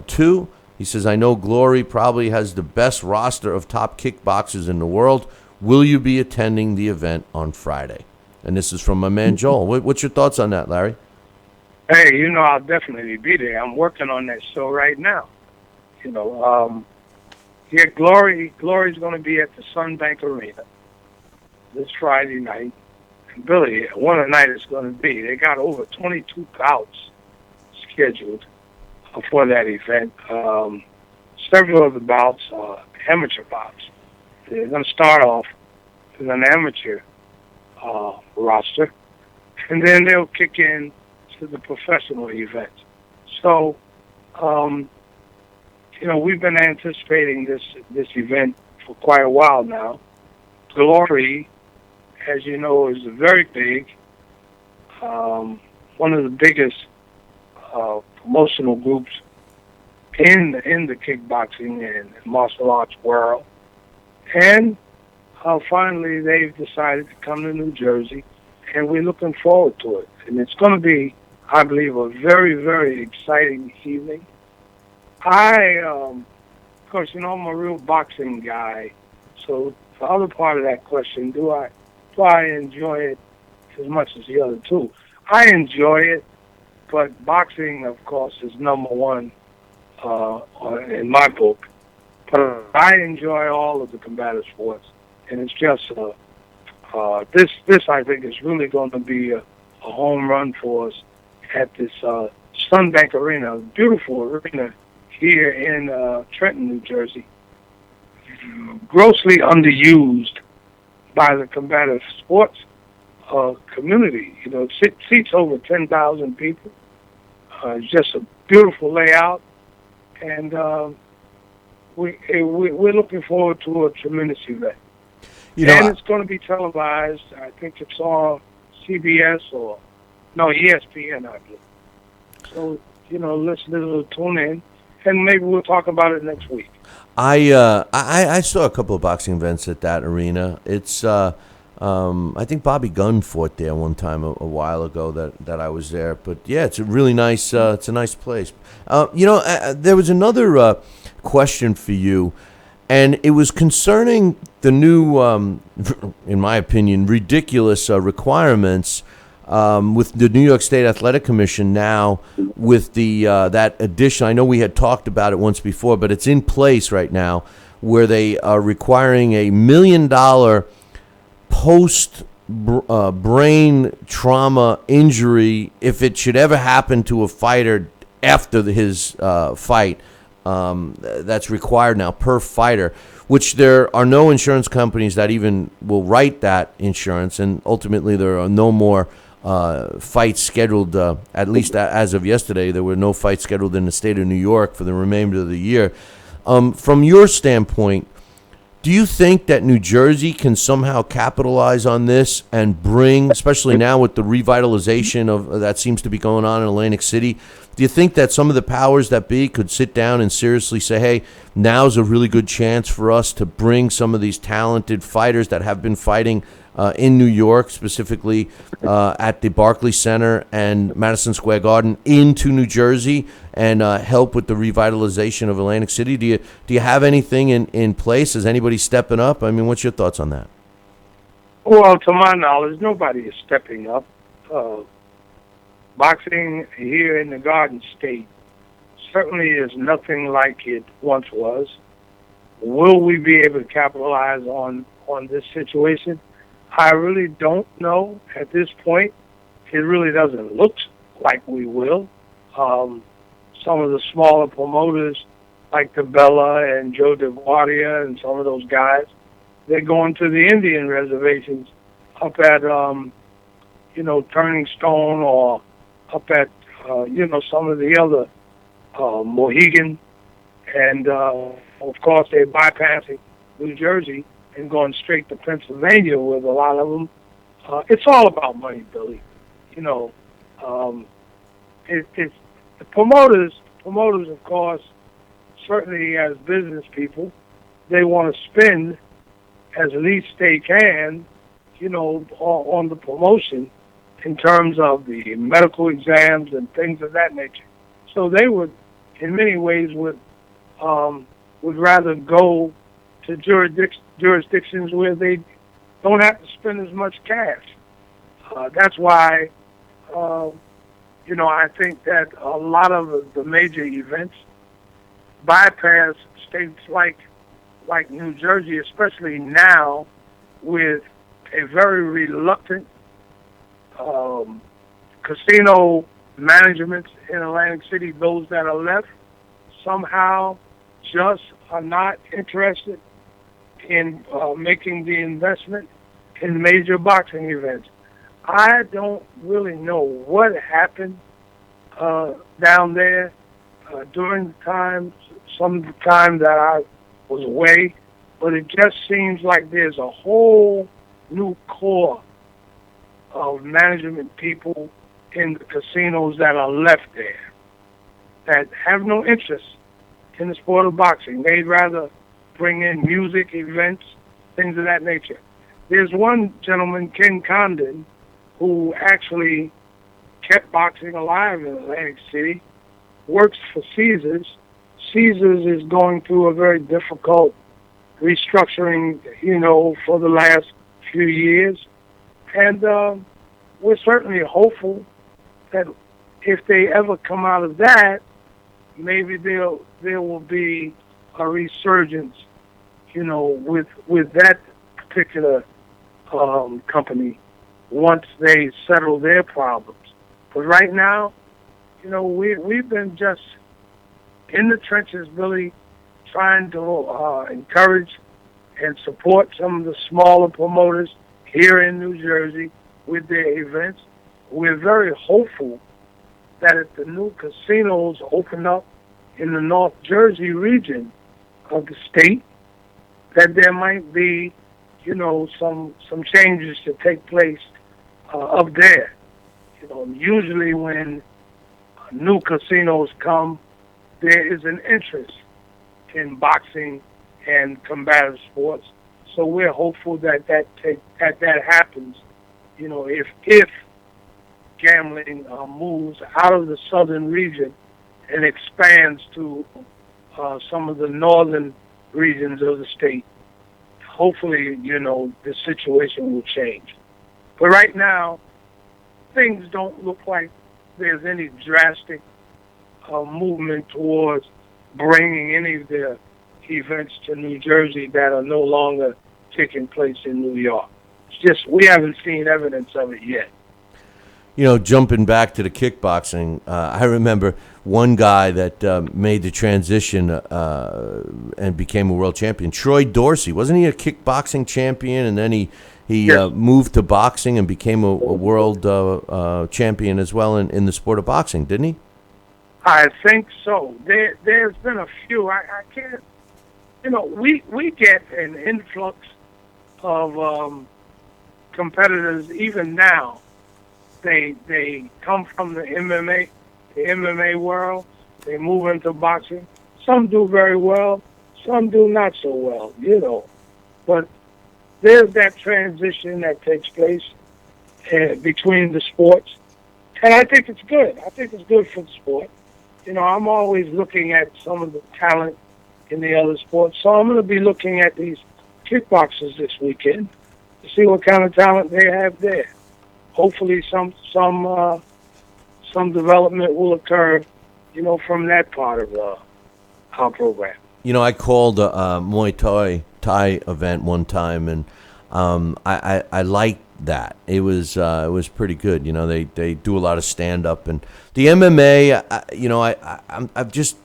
two?" He says, "I know Glory probably has the best roster of top kickboxers in the world. Will you be attending the event on Friday?" And this is from my man Joel. What's your thoughts on that, Larry? Hey, I'll definitely be there. I'm working on that show right now. Yeah, Glory's going to be at the Sunbank Arena this Friday night. And Billy, what a night it's going to be. They got over 22 bouts scheduled for that event. Several of the bouts are amateur bouts. They're going to start off with an amateur roster, and then they'll kick in to the professional event. So, we've been anticipating this event for quite a while now. Glory, as you know, is very big. One of the biggest promotional groups in the kickboxing and martial arts world. And finally, they've decided to come to New Jersey, and we're looking forward to it. And it's going to be, I believe, a very, very exciting evening. Of course, I'm a real boxing guy. So the other part of that question, do I enjoy it as much as the other two? I enjoy it, but boxing, of course, is number one in my book. But I enjoy all of the combative sports, and it's just this I think is really going to be a home run for us at this Sunbank Arena, a beautiful arena here in Trenton, New Jersey. Grossly underused by the combative sports community. It seats over 10,000 people. It's just a beautiful layout, and we're looking forward to a tremendous event. And it's going to be televised. I think it's on CBS or ESPN, I believe. So listeners will tune in, and maybe we'll talk about it next week. I saw a couple of boxing events at that arena. It's I think Bobby Gunn fought there one time a while ago that I was there. But yeah, it's a really nice it's a nice place. There was another question for you, and it was concerning the new, in my opinion, ridiculous requirements with the New York State Athletic Commission now with the that addition. I know we had talked about it once before, but it's in place right now where they are requiring $1 million post-brain trauma injury if it should ever happen to a fighter after his fight. That's required now per fighter, which there are no insurance companies that even will write that insurance, and ultimately there are no more fights scheduled, at least as of yesterday. There were no fights scheduled in the state of New York for the remainder of the year. From your standpoint, do you think that New Jersey can somehow capitalize on this and bring, especially now with the revitalization of that seems to be going on in Atlantic City, do you think that some of the powers that be could sit down and seriously say, hey, now's a really good chance for us to bring some of these talented fighters that have been fighting in New York, specifically at the Barclays Center and Madison Square Garden, into New Jersey and help with the revitalization of Atlantic City? Do you have anything in place? Is anybody stepping up? I mean, what's your thoughts on that? Well, to my knowledge, nobody is stepping up. Boxing here in the Garden State certainly is nothing like it once was. Will we be able to capitalize on this situation? I really don't know at this point. It really doesn't look like we will. Some of the smaller promoters, like the Bella and Joe DeGuardia and some of those guys, they're going to the Indian reservations up at, Turning Stone, or up at, some of the other Mohegan, and of course they're bypassing New Jersey and going straight to Pennsylvania with a lot of them. It's all about money, Billy. You know, it's the promoters. Promoters, of course, certainly as business people, they want to spend as least they can, you know, on the promotion in terms of the medical exams and things of that nature. So they would, in many ways, would rather go to jurisdictions where they don't have to spend as much cash. That's why, you know, I think that a lot of the major events bypass states like New Jersey, especially now with a very reluctant casino management in Atlantic City. Those that are left somehow just are not interested in making the investment in major boxing events. I don't really know what happened down there during the time, some of the time that I was away, but it just seems like there's a whole new core of management people in the casinos that are left there that have no interest in the sport of boxing. They'd rather bring in music, events, things of that nature. There's one gentleman, Ken Condon, who actually kept boxing alive in Atlantic City, works for Caesars. Caesars is going through a very difficult restructuring, you know, for the last few years. And we're certainly hopeful that if they ever come out of that, maybe there will be a resurgence, you know, with that particular company once they settle their problems. But right now, you know, we've been just in the trenches, Billy, trying to encourage and support some of the smaller promoters here in New Jersey with their events. We're very hopeful that if the new casinos open up in the North Jersey region of the state, that there might be, you know, some changes to take place up there. You know, usually when new casinos come, there is an interest in boxing and combative sports. So we're hopeful that that happens. You know, if gambling moves out of the southern region and expands to some of the northern regions of the state, hopefully, you know, the situation will change. But right now, things don't look like there's any drastic movement towards bringing any of the events to New Jersey that are no longer taking place in New York. It's just we haven't seen evidence of it yet. You know, jumping back to the kickboxing, I remember one guy that made the transition and became a world champion, Troy Dorsey. Wasn't he a kickboxing champion? And then he Yes. moved to boxing and became a world champion as well in the sport of boxing, didn't he? I think so. There's been a few. I can't, you know, we get an influx of competitors even now. They come from the MMA world. They move into boxing. Some do very well. Some do not so well, you know. But there's that transition that takes place between the sports. And I think it's good. I think it's good for the sport. You know, I'm always looking at some of the talent in the other sports. So I'm going to be looking at these kickboxers this weekend to see what kind of talent they have there. Hopefully some development will occur, you know, from that part of our program. You know, I called a Muay Thai event one time, and I liked that. It was pretty good. You know, they do a lot of stand up, and the MMA. You know, I'm just,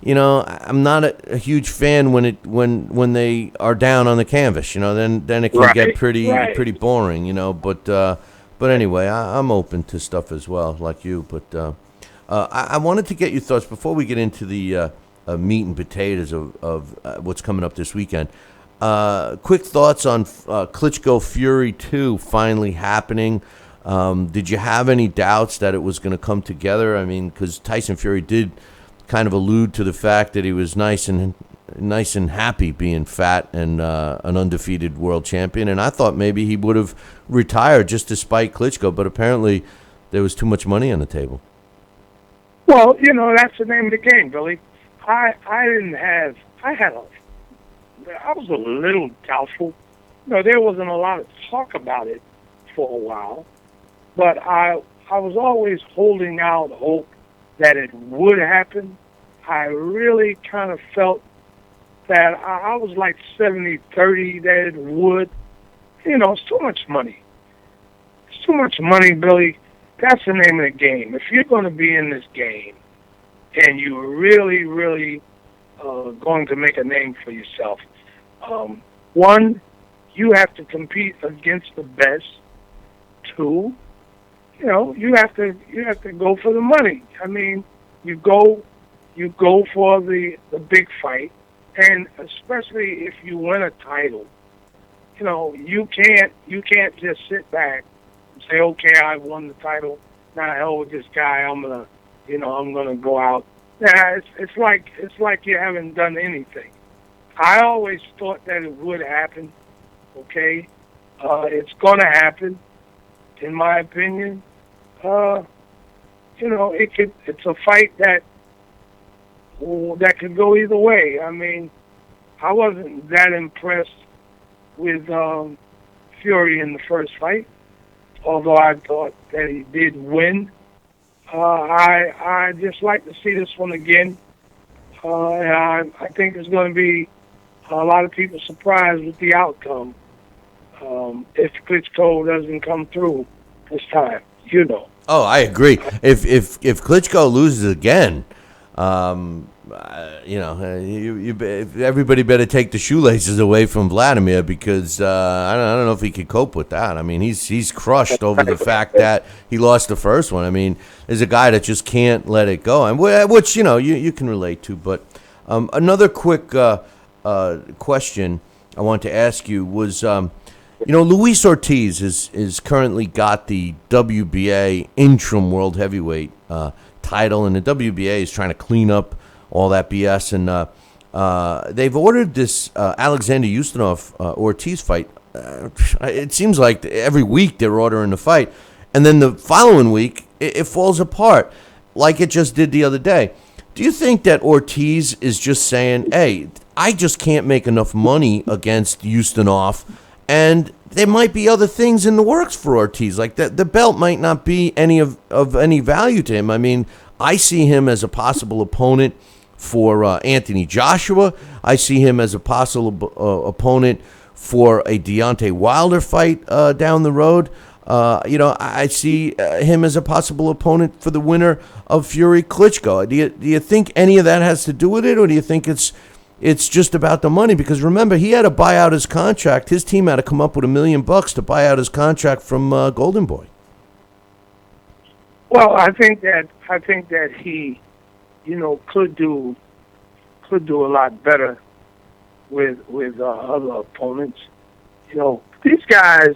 you know, I'm not a huge fan when they are down on the canvas. You know, then it can get pretty boring. You know, but anyway, I'm open to stuff as well, like you. But I wanted to get your thoughts before we get into the meat and potatoes of what's coming up this weekend. Quick thoughts on Klitschko Fury 2 finally happening. Did you have any doubts that it was going to come together? I mean, because Tyson Fury did kind of allude to the fact that he was nice and happy being fat and an undefeated world champion, and I thought maybe he would have retired just to spite Klitschko, but apparently there was too much money on the table. Well, that's the name of the game, Billy. I was a little doubtful. There wasn't a lot of talk about it for a while, but I was always holding out hope that it would happen. I really kind of felt that I was like 70-30 that it would. It's too much money. It's too much money, Billy. That's the name of the game. If you're going to be in this game and you're really, really going to make a name for yourself, one, you have to compete against the best. Two, you have to go for the money. I mean, you go for the big fight, and especially if you win a title, you can't just sit back and say, okay, I won the title. Now hell with this guy. I'm gonna go out. Nah, it's like you haven't done anything. I always thought that it would happen. Okay, it's gonna happen, in my opinion. It's a fight that could go either way. I mean, I wasn't that impressed with Fury in the first fight, although I thought that he did win. I just like to see this one again, and I think there's going to be a lot of people surprised with the outcome if Klitschko doesn't come through this time. Oh, I agree. If Klitschko loses again, everybody better take the shoelaces away from Vladimir, because I don't know if he could cope with that. I mean, he's crushed over the fact that he lost the first one. I mean, there's a guy that just can't let it go, and which you can relate to. But another quick question I want to ask you was, Luis Ortiz is currently got the WBA interim world heavyweight title, and the WBA is trying to clean up all that BS, and they've ordered this Alexander Ustinov Ortiz fight. It seems like every week they're ordering the fight, and then the following week it falls apart, like it just did the other day. Do you think that Ortiz is just saying, hey, I just can't make enough money against Ustinov, and there might be other things in the works for Ortiz, like the belt might not be of any value to him? I mean, I see him as a possible opponent for Anthony Joshua. I see him as a possible opponent for a Deontay Wilder fight down the road. I see him as a possible opponent for the winner of Fury Klitschko. Do you think any of that has to do with it, or do you think it's just about the money? Because remember, he had to buy out his contract. His team had to come up with $1 million to buy out his contract from Golden Boy. Well, I think that he, could do a lot better with other opponents. These guys,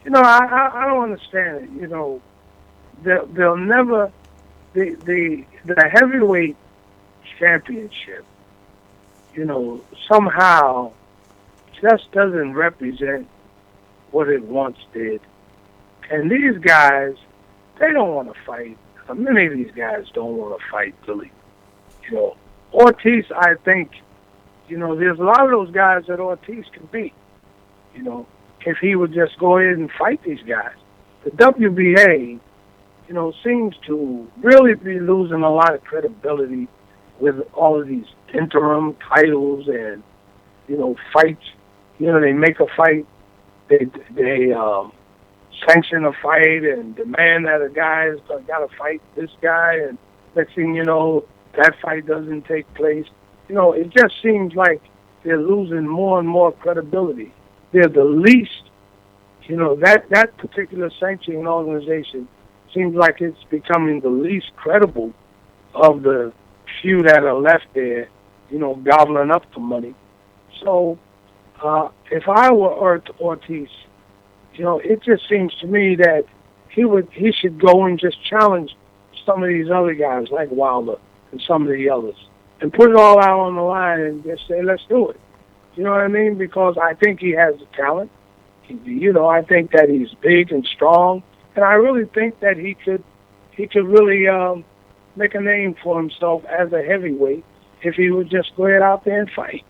I don't understand it. They'll never the heavyweight championship, somehow just doesn't represent what it once did. And these guys, they don't want to fight. Many of these guys don't want to fight, Billy. Ortiz, I think, there's a lot of those guys that Ortiz can beat, if he would just go ahead and fight these guys. The WBA, seems to really be losing a lot of credibility with all of these interim titles and, fights. They make a fight, they sanction a fight and demand that a guy's got to fight this guy, and next thing you know, that fight doesn't take place. It just seems like they're losing more and more credibility. They're the least, that particular sanctioning organization seems like it's becoming the least credible of the few that are left there, gobbling up the money. So if I were Ortiz, it just seems to me that he should go and just challenge some of these other guys like Wilder and some of the others and put it all out on the line and just say, let's do it. You know what I mean? Because I think he has the talent. I think that he's big and strong, and I really think that he could really make a name for himself as a heavyweight if he would just go ahead out there and fight.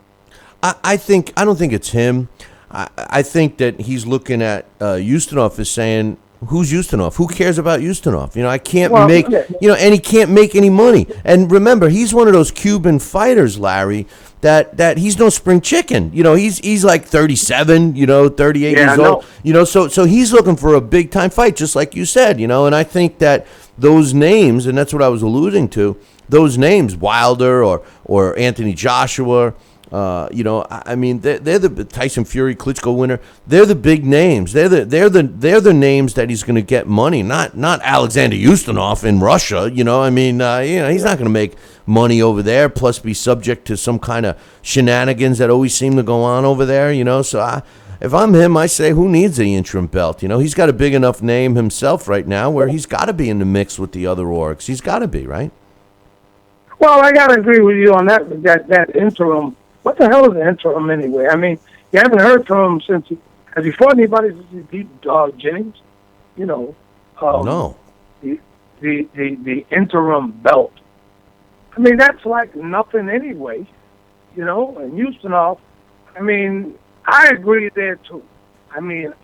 I don't think it's him. I think that he's looking at Ustinov as saying, who's Ustinov? Who cares about Ustinov? I can't and he can't make any money. And remember, he's one of those Cuban fighters, Larry, that he's no spring chicken. He's like 37, 38 years old. So he's looking for a big time fight, just like you said, and I think that those names, and that's what I was alluding to, those names, Wilder or Anthony Joshua, they're the Tyson Fury, Klitschko winner. They're the big names. They're the names that he's going to get money. Not Alexander Ustinov in Russia. He's not going to make money over there. Plus, be subject to some kind of shenanigans that always seem to go on over there. So if I'm him, I say, who needs the interim belt? He's got a big enough name himself right now where he's got to be in the mix with the other orgs. He's got to be, right? Well, I got to agree with you on that interim. What the hell is an interim anyway? I mean, you haven't heard from him since has he fought anybody since he beat Jennings? No. The interim belt. I mean, that's like nothing anyway, And Ustinov, I agree there too.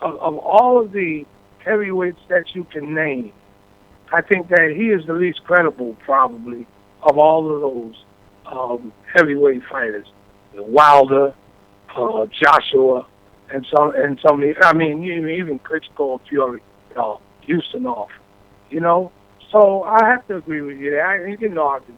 Of all of the heavyweights that you can name, I think that he is the least credible probably of all of those heavyweight fighters. Wilder, Joshua, and some. Even Klitschko, Fury, Ustinov. So I have to agree with you there. You can argue.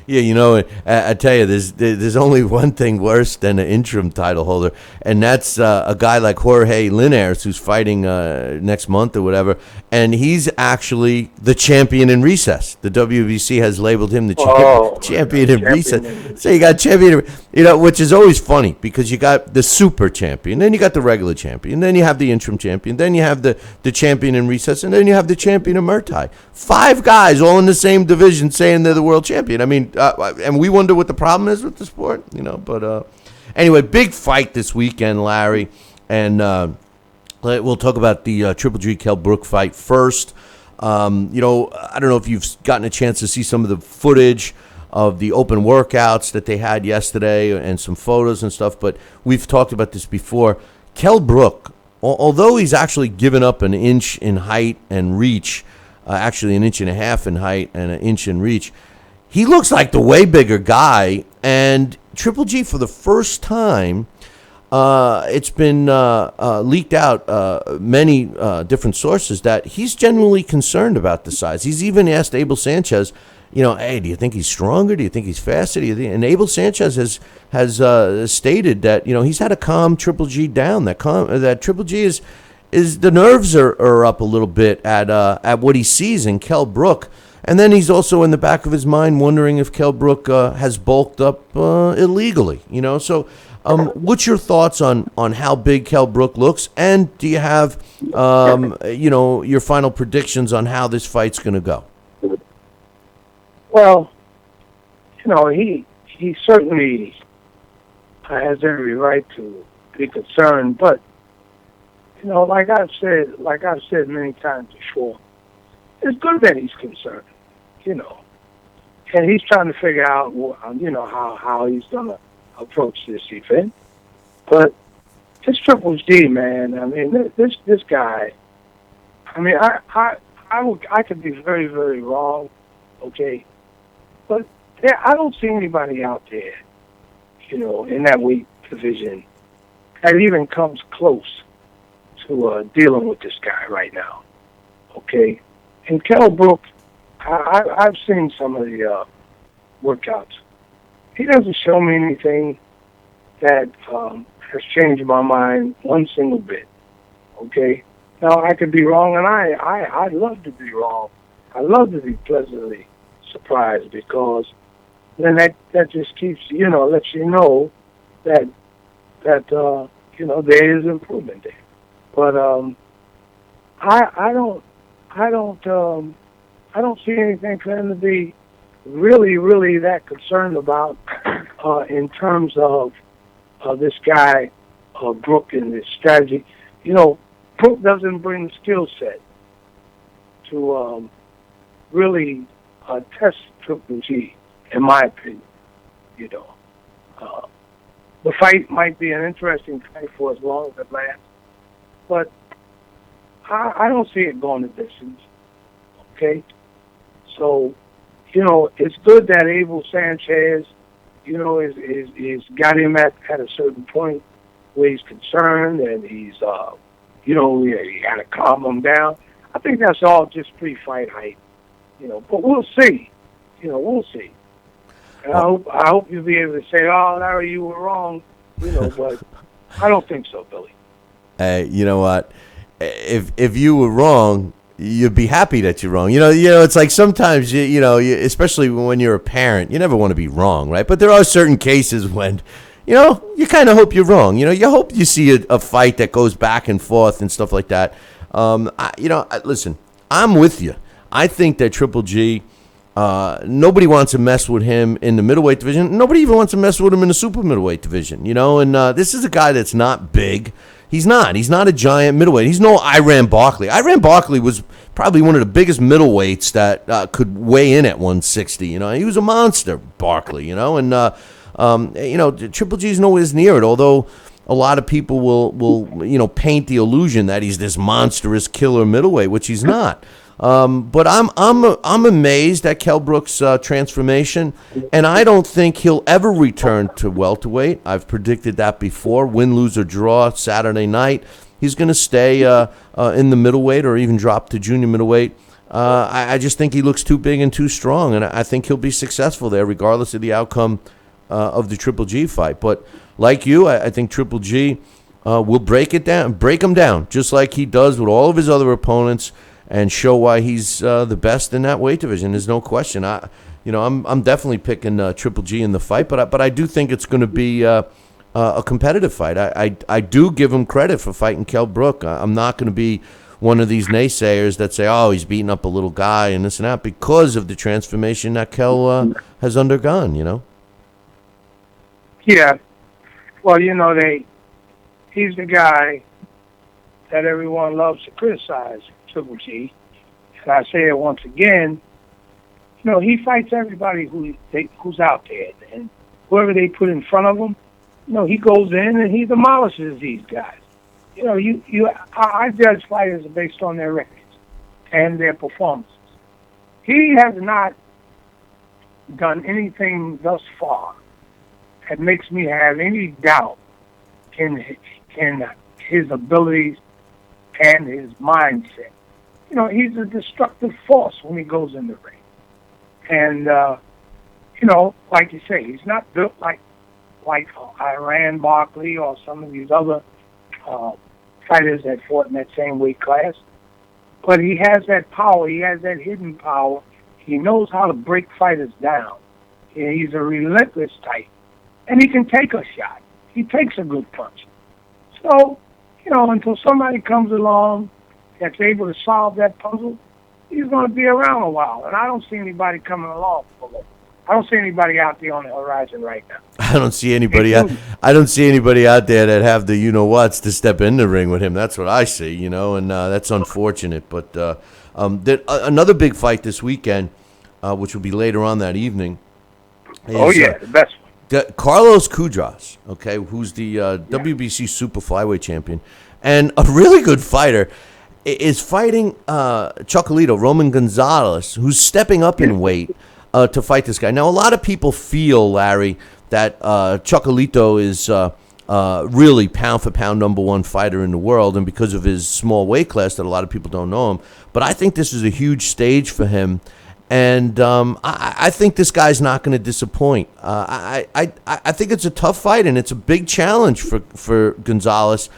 Yeah, I tell you, there's only one thing worse than an interim title holder, and that's a guy like Jorge Linares, who's fighting next month or whatever, and he's actually the champion in recess. The WBC has labeled him the champion in recess. So you got champion, which is always funny because you got the super champion, then you got the regular champion, then you have the interim champion, then you have the champion in recess, and then you have the champion in Muay Thai. 5 guys all in the same division saying they're the world champion. And we wonder what the problem is with the sport, But anyway, big fight this weekend, Larry. And we'll talk about the Triple G Kell Brook fight first. I don't know if you've gotten a chance to see some of the footage of the open workouts that they had yesterday and some photos and stuff, but we've talked about this before. Kell Brook, although he's actually given up an inch in height and reach, actually an inch and a half in height and an inch in reach, he looks like the way bigger guy, and Triple G, for the first time, it's been leaked out many different sources that he's genuinely concerned about the size. He's even asked Abel Sanchez, hey, do you think he's stronger? Do you think he's faster? And Abel Sanchez has stated that he's had to calm Triple G down. That Triple G is the nerves are up a little bit at what he sees in Kell Brook. And then he's also in the back of his mind wondering if Kell Brook has bulked up illegally. So what's your thoughts on how big Kell Brook looks? And do you have, your final predictions on how this fight's going to go? Well, he certainly has every right to be concerned. But, like I've said many times before, it's good that he's concerned. And he's trying to figure out, how he's going to approach this event. But it's Triple G, man. This guy, I could be very, very wrong, okay? But I don't see anybody out there, in that weight division that even comes close to dealing with this guy right now, okay? And Kell Brook, I've seen some of the workouts. He doesn't show me anything that has changed my mind one single bit. Okay? Now, I could be wrong, and I'd love to be wrong. I love to be pleasantly surprised, because then that just keeps, lets you know that there is improvement there. But I don't see anything for him to be really that concerned about in terms of this guy Brook and his strategy. Brook doesn't bring the skill set to really test Triple G, in my opinion. The fight might be an interesting fight for as long as it lasts, but I don't see it going the distance. Okay, so it's good that Abel Sanchez, is got him at a certain point where he's concerned, and he's you got to calm him down. I think that's all just pre-fight hype, but we'll see. We'll see. And I hope you'll be able to say, "Oh, Larry, you were wrong," but I don't think so, Billy. Hey, you know what? If you were wrong, you'd be happy that you're wrong. It's like sometimes you especially when you're a parent, you never want to be wrong, right? But there are certain cases when, you kind of hope you're wrong. You hope you see a fight that goes back and forth and stuff like that. Listen, I'm with you. I think that Triple G, nobody wants to mess with him in the middleweight division. Nobody even wants to mess with him in the super middleweight division, and this is a guy that's not big. He's not a giant middleweight. He's no Iran Barkley. Iran Barkley was probably one of the biggest middleweights that could weigh in at 160. He was a monster, Barkley, and Triple G's nowhere near it, although a lot of people will paint the illusion that he's this monstrous killer middleweight, which he's not. But I'm amazed at Kell Brook's transformation, and I don't think he'll ever return to welterweight. I've predicted that before. Win, lose, or draw Saturday night. He's going to stay in the middleweight or even drop to junior middleweight. I just think he looks too big and too strong, and I think he'll be successful there regardless of the outcome of the Triple G fight. But like you, I think Triple G will break him down, just like he does with all of his other opponents, and show why he's the best in that weight division. There's no question. I'm definitely picking Triple G in the fight, but I do think it's going to be a competitive fight. I do give him credit for fighting Kell Brook. I'm not going to be one of these naysayers that say, "Oh, he's beating up a little guy and this and that," because of the transformation that Kell has undergone. Yeah. Well, he's the guy that everyone loves to criticize, Triple G. And I say it once again, he fights everybody who's out there. And whoever they put in front of him, he goes in and he demolishes these guys. I judge fighters based on their records and their performances. He has not done anything thus far that makes me have any doubt in his abilities and his mindset. He's a destructive force when he goes in the ring. And, like you say, he's not built like Iran Barkley or some of these other fighters that fought in that same weight class. But he has that power. He has that hidden power. He knows how to break fighters down. He's a relentless type. And he can take a shot. He takes a good punch. So, until somebody comes along that's able to solve that puzzle, he's going to be around a while. And I don't see anybody coming along. I don't see anybody out there on the horizon right now. I don't see anybody out there that have the you-know-whats to step in the ring with him. That's what I see, and that's unfortunate. But another big fight this weekend, which will be later on that evening. Is, the best one. Carlos Cudras, okay, who's the WBC Super Flyweight champion and a really good fighter, is fighting Chocolatito, Roman Gonzalez, who's stepping up in weight to fight this guy. Now, a lot of people feel, Larry, that Chocolatito is really pound-for-pound number one fighter in the world, and because of his small weight class that a lot of people don't know him. But I think this is a huge stage for him. And I think this guy's not going to disappoint. I think it's a tough fight, and it's a big challenge for Gonzalez.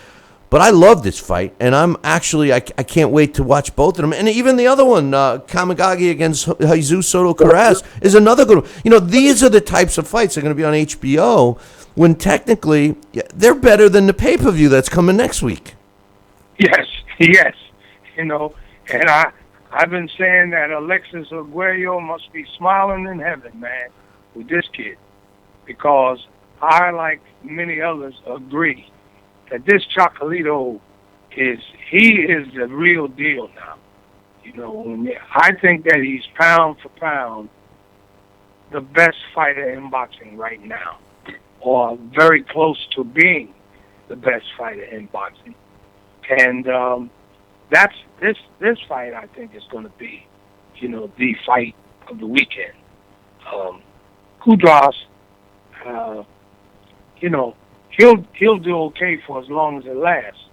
But I love this fight, and I can't wait to watch both of them. And even the other one, Kamigagi against Jesus Soto Karass, is another good one. These are the types of fights that are going to be on HBO when technically they're better than the pay-per-view that's coming next week. Yes. And I've been saying that Alexis Arguello must be smiling in heaven, man, with this kid. Because I, like many others, agree that this Chocolatito is the real deal now. I think that he's pound for pound the best fighter in boxing right now, or very close to being the best fighter in boxing. And that's this fight. I think is going to be, the fight of the weekend. Kudras, he'll do okay for as long as it lasts,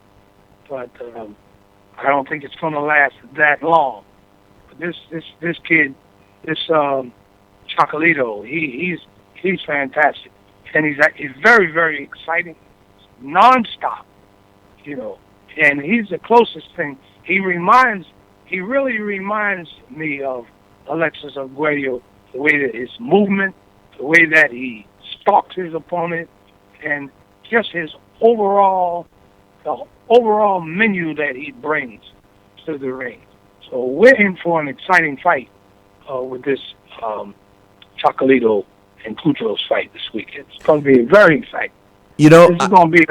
but I don't think it's going to last that long. But this kid, this Chocolatito, he's fantastic, and he's very, very exciting, nonstop, and he's the closest thing. He really reminds me of Alexis Arguello, the way that his movement, the way that he stalks his opponent, and just his overall menu that he brings to the ring. So we're in for an exciting fight with this Chocolatito and Kudros fight this weekend. It's going to be very exciting. This is going to be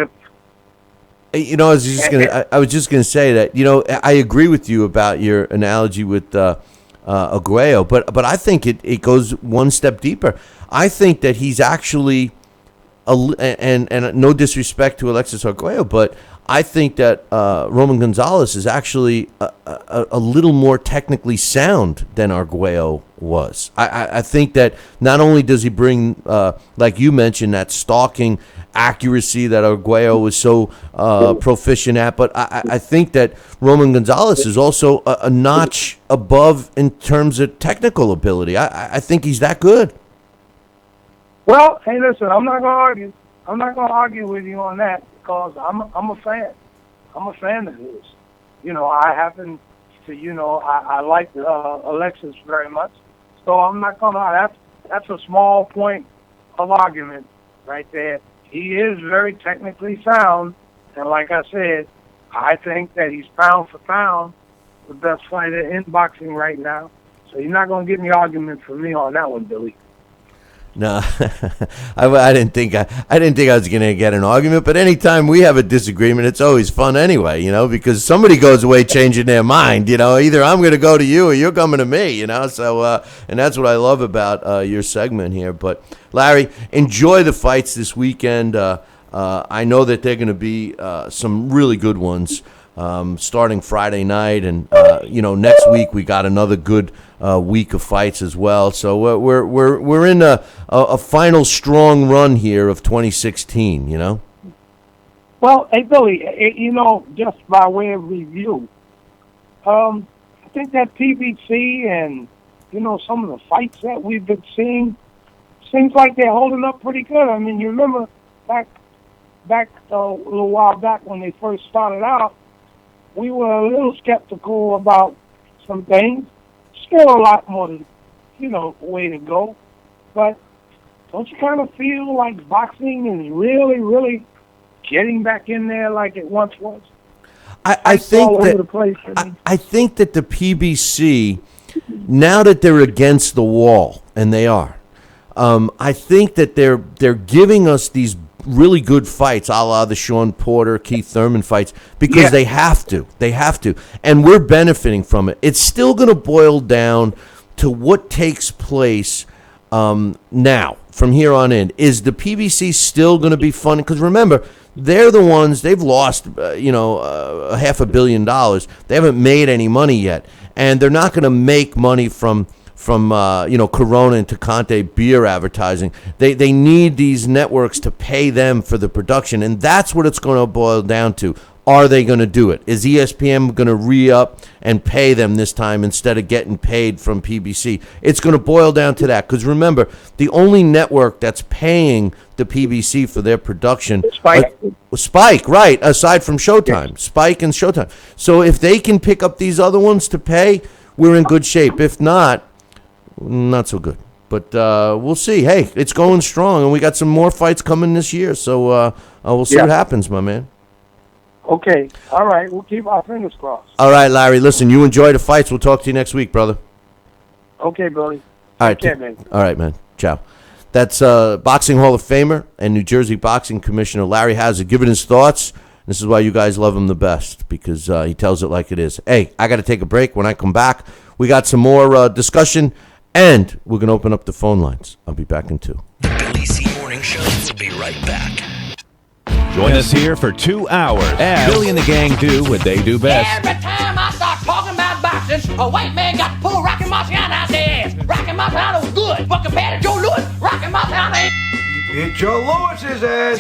I was just gonna say that I agree with you about your analogy with Arguello, but I think it goes one step deeper. I think that he's actually and no disrespect to Alexis Arguello, but I think that Roman Gonzalez is actually a little more technically sound than Arguello was. I think that not only does he bring, like you mentioned, that stalking accuracy that Arguello was so proficient at, but I think that Roman Gonzalez is also a notch above in terms of technical ability. I think he's that good. Well, hey, listen, I'm not going to argue with you on that because I'm a fan. I'm a fan of his. I happen to, I like Alexis very much. So I'm not going to, that's a small point of argument right there. He is very technically sound. And like I said, I think that he's pound for pound the best fighter in boxing right now. So you're not going to get any argument from me on that one, Billy. No, I didn't think I was going to get an argument, but anytime we have a disagreement, it's always fun anyway, because somebody goes away changing their mind, either I'm going to go to you or you're coming to me, so, and that's what I love about your segment here. But Larry, enjoy the fights this weekend. I know that they're going to be some really good ones. Starting Friday night, and next week we got another good week of fights as well. So we're in a final strong run here of 2016. Well, hey Billy, just by way of review, I think that PBC and some of the fights that we've been seeing seems like they're holding up pretty good. I mean, you remember back a little while back when they first started out, we were a little skeptical about some things. Still a lot more way to go. But don't you kind of feel like boxing is really, really getting back in there like it once was? I think that the PBC, now that they're against the wall, and they are, I think that they're giving us these really good fights, a la the Sean Porter, Keith Thurman fights, because they have to, and we're benefiting from it. It's still going to boil down to what takes place now, from here on in. Is the PBC still going to be fun? Because remember, they're the ones, they've lost, $500 million. They haven't made any money yet, and they're not going to make money from Corona and Tecate beer advertising. They need these networks to pay them for the production, and that's what it's going to boil down to. Are they going to do it? Is ESPN going to re-up and pay them this time instead of getting paid from PBC? It's going to boil down to that. Because remember, the only network that's paying the PBC for their production... Spike, right, aside from Showtime. Yes. Spike and Showtime. So if they can pick up these other ones to pay, we're in good shape. If not, not so good. But we'll see. Hey, it's going strong, and we got some more fights coming this year. So we'll see what happens, my man. Okay. All right. We'll keep our fingers crossed. All right, Larry. Listen, you enjoy the fights. We'll talk to you next week, brother. Okay, Billy. All right. Man. All right, man. Ciao. That's Boxing Hall of Famer and New Jersey Boxing Commissioner Larry Hazzard giving his thoughts. This is why you guys love him the best, because he tells it like it is. Hey, I got to take a break. When I come back, we got some more discussion, and we're going to open up the phone lines. I'll be back in 2. The Billy C. Morning Show will be right back. Join us here for 2 hours as Billy and the gang do what they do best. Every time I start talking about boxing, a white man got to pull Rocky Marciano out their ass. Rocky Marciano was good, but compared to Joe Louis, Rocky Marciano ain't... Beat Joe Louis's ass.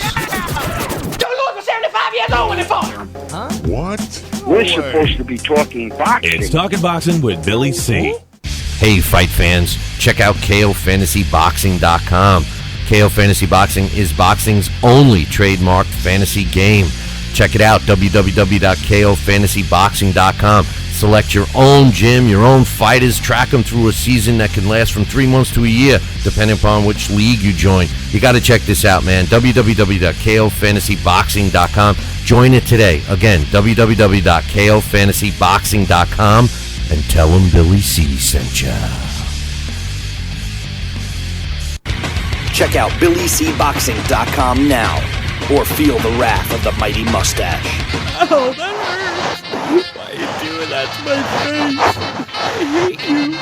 Joe Louis was 75 years old when he fought. Huh? What? We're supposed to be talking boxing. It's Talking Boxing with Billy C. Hey, fight fans, check out KOFantasyBoxing.com. KO Fantasy Boxing is boxing's only trademarked fantasy game. Check it out, www.KOFantasyBoxing.com. Select your own gym, your own fighters, track them through a season that can last from 3 months to a year, depending upon which league you join. You got to check this out, man. www.KOFantasyBoxing.com. Join it today. Again, www.KOFantasyBoxing.com, and tell them Billy C sent ya. Check out BillyCBoxing.com now, or feel the wrath of the mighty mustache. Oh, that hurts. Why are you doing that to my face? I hate you.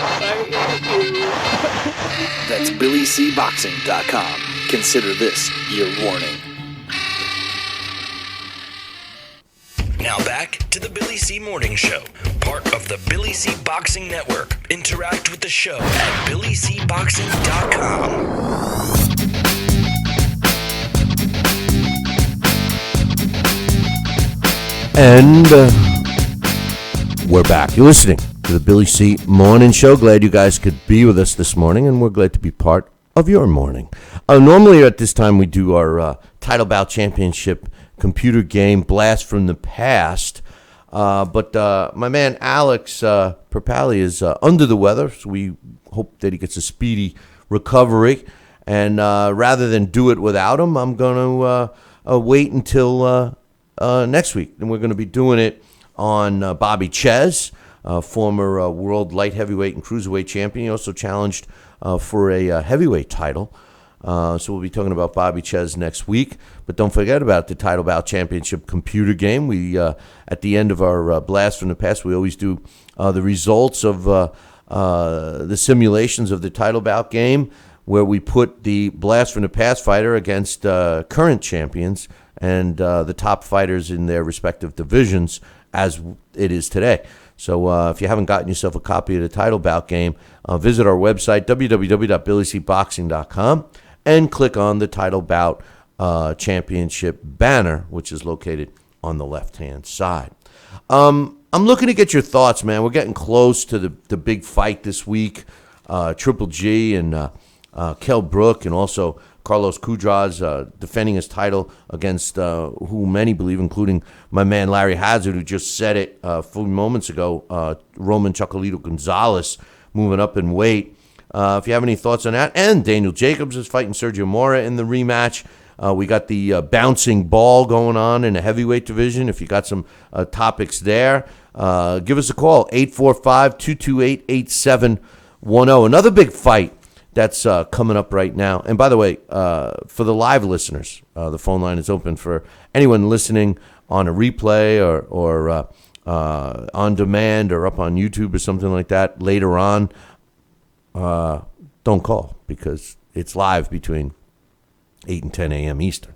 That's BillyCBoxing.com. Consider this your warning. Now back to the Billy C. Morning Show, part of the Billy C. Boxing Network. Interact with the show at BillyCBoxing.com. And we're back. You're listening to the Billy C. Morning Show. Glad you guys could be with us this morning, and we're glad to be part of your morning. Normally at this time we do our Title Bout Championship computer game Blast from the Past, but my man Alex Perpali is under the weather, so we hope that he gets a speedy recovery. And rather than do it without him, I'm going to wait until next week, and we're going to be doing it on Bobby Ches, former world light heavyweight and cruiserweight champion. He also challenged for a heavyweight title. So we'll be talking about Bobby Ches next week. But don't forget about the Title Bout Championship computer game. We at the end of our Blast from the Past, we always do the results of the simulations of the Title Bout game, where we put the Blast from the Past fighter against current champions and the top fighters in their respective divisions as it is today. So if you haven't gotten yourself a copy of the Title Bout game, visit our website, www.BillyCBoxing.com, and click on the Title Bout Championship banner, which is located on the left-hand side. I'm looking to get your thoughts, man. We're getting close to the big fight this week. Triple G and Kell Brook, and also Carlos Cudras defending his title against who many believe, including my man Larry Hazzard, who just said it a few moments ago, Roman Chocolito Gonzalez moving up in weight. If you have any thoughts on that. And Daniel Jacobs is fighting Sergio Mora in the rematch. We got the bouncing ball going on in the heavyweight division. If you got some topics there, give us a call, 845-228-8710. Another big fight that's coming up right now. And by the way, for the live listeners, the phone line is open for anyone listening on a replay or on demand or up on YouTube or something like that later on. Don't call, because it's live between 8 and 10 a.m. Eastern.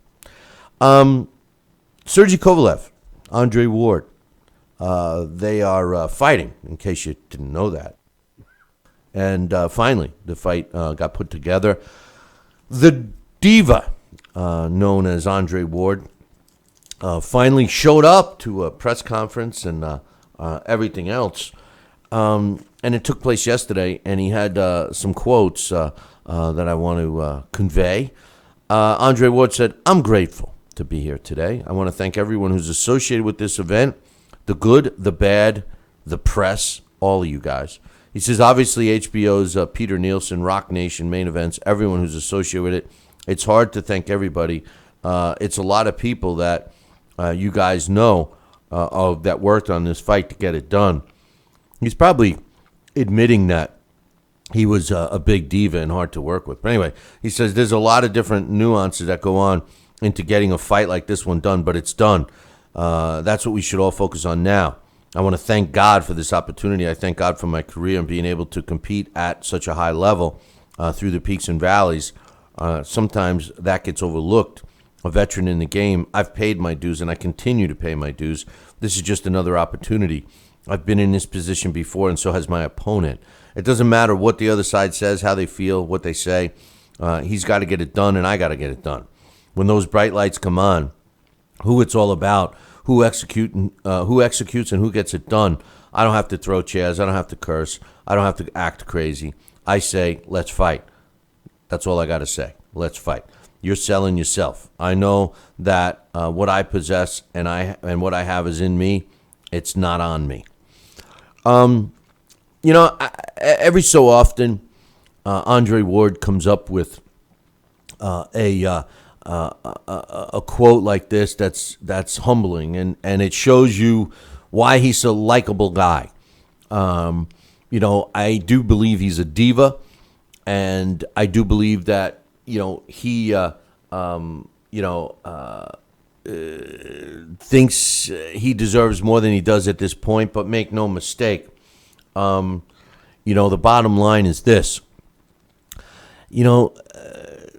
Sergey Kovalev, Andre Ward, they are fighting, in case you didn't know that. And finally, the fight got put together. The diva, known as Andre Ward, finally showed up to a press conference and everything else. And it took place yesterday, and he had some quotes that I want to convey. Andre Ward said, "I'm grateful to be here today. I want to thank everyone who's associated with this event, the good, the bad, the press, all of you guys." He says, obviously, HBO's Peter Nielsen, Rock Nation, Main Events, everyone who's associated with it. It's hard to thank everybody. It's a lot of people that you guys know that worked on this fight to get it done. He's probably admitting that he was a big diva and hard to work with. But anyway, he says there's a lot of different nuances that go on into getting a fight like this one done, but it's done. That's what we should all focus on now. I want to thank God for this opportunity. I thank God for my career and being able to compete at such a high level through the peaks and valleys. Sometimes that gets overlooked. A veteran in the game, I've paid my dues and I continue to pay my dues. This is just another opportunity. I've been in this position before, and so has my opponent. It doesn't matter what the other side says, how they feel, what they say. He's got to get it done, and I got to get it done. When those bright lights come on, who it's all about, who executes and who gets it done. I don't have to throw chairs. I don't have to curse. I don't have to act crazy. I say, let's fight. That's all I got to say. Let's fight. You're selling yourself. I know that what I possess and what I have is in me. It's not on me. Every so often, Andre Ward comes up with a quote like this that's humbling, and it shows you why he's a likable guy. I do believe he's a diva, and I do believe that he thinks he deserves more than he does at this point. But make no mistake, the bottom line is this.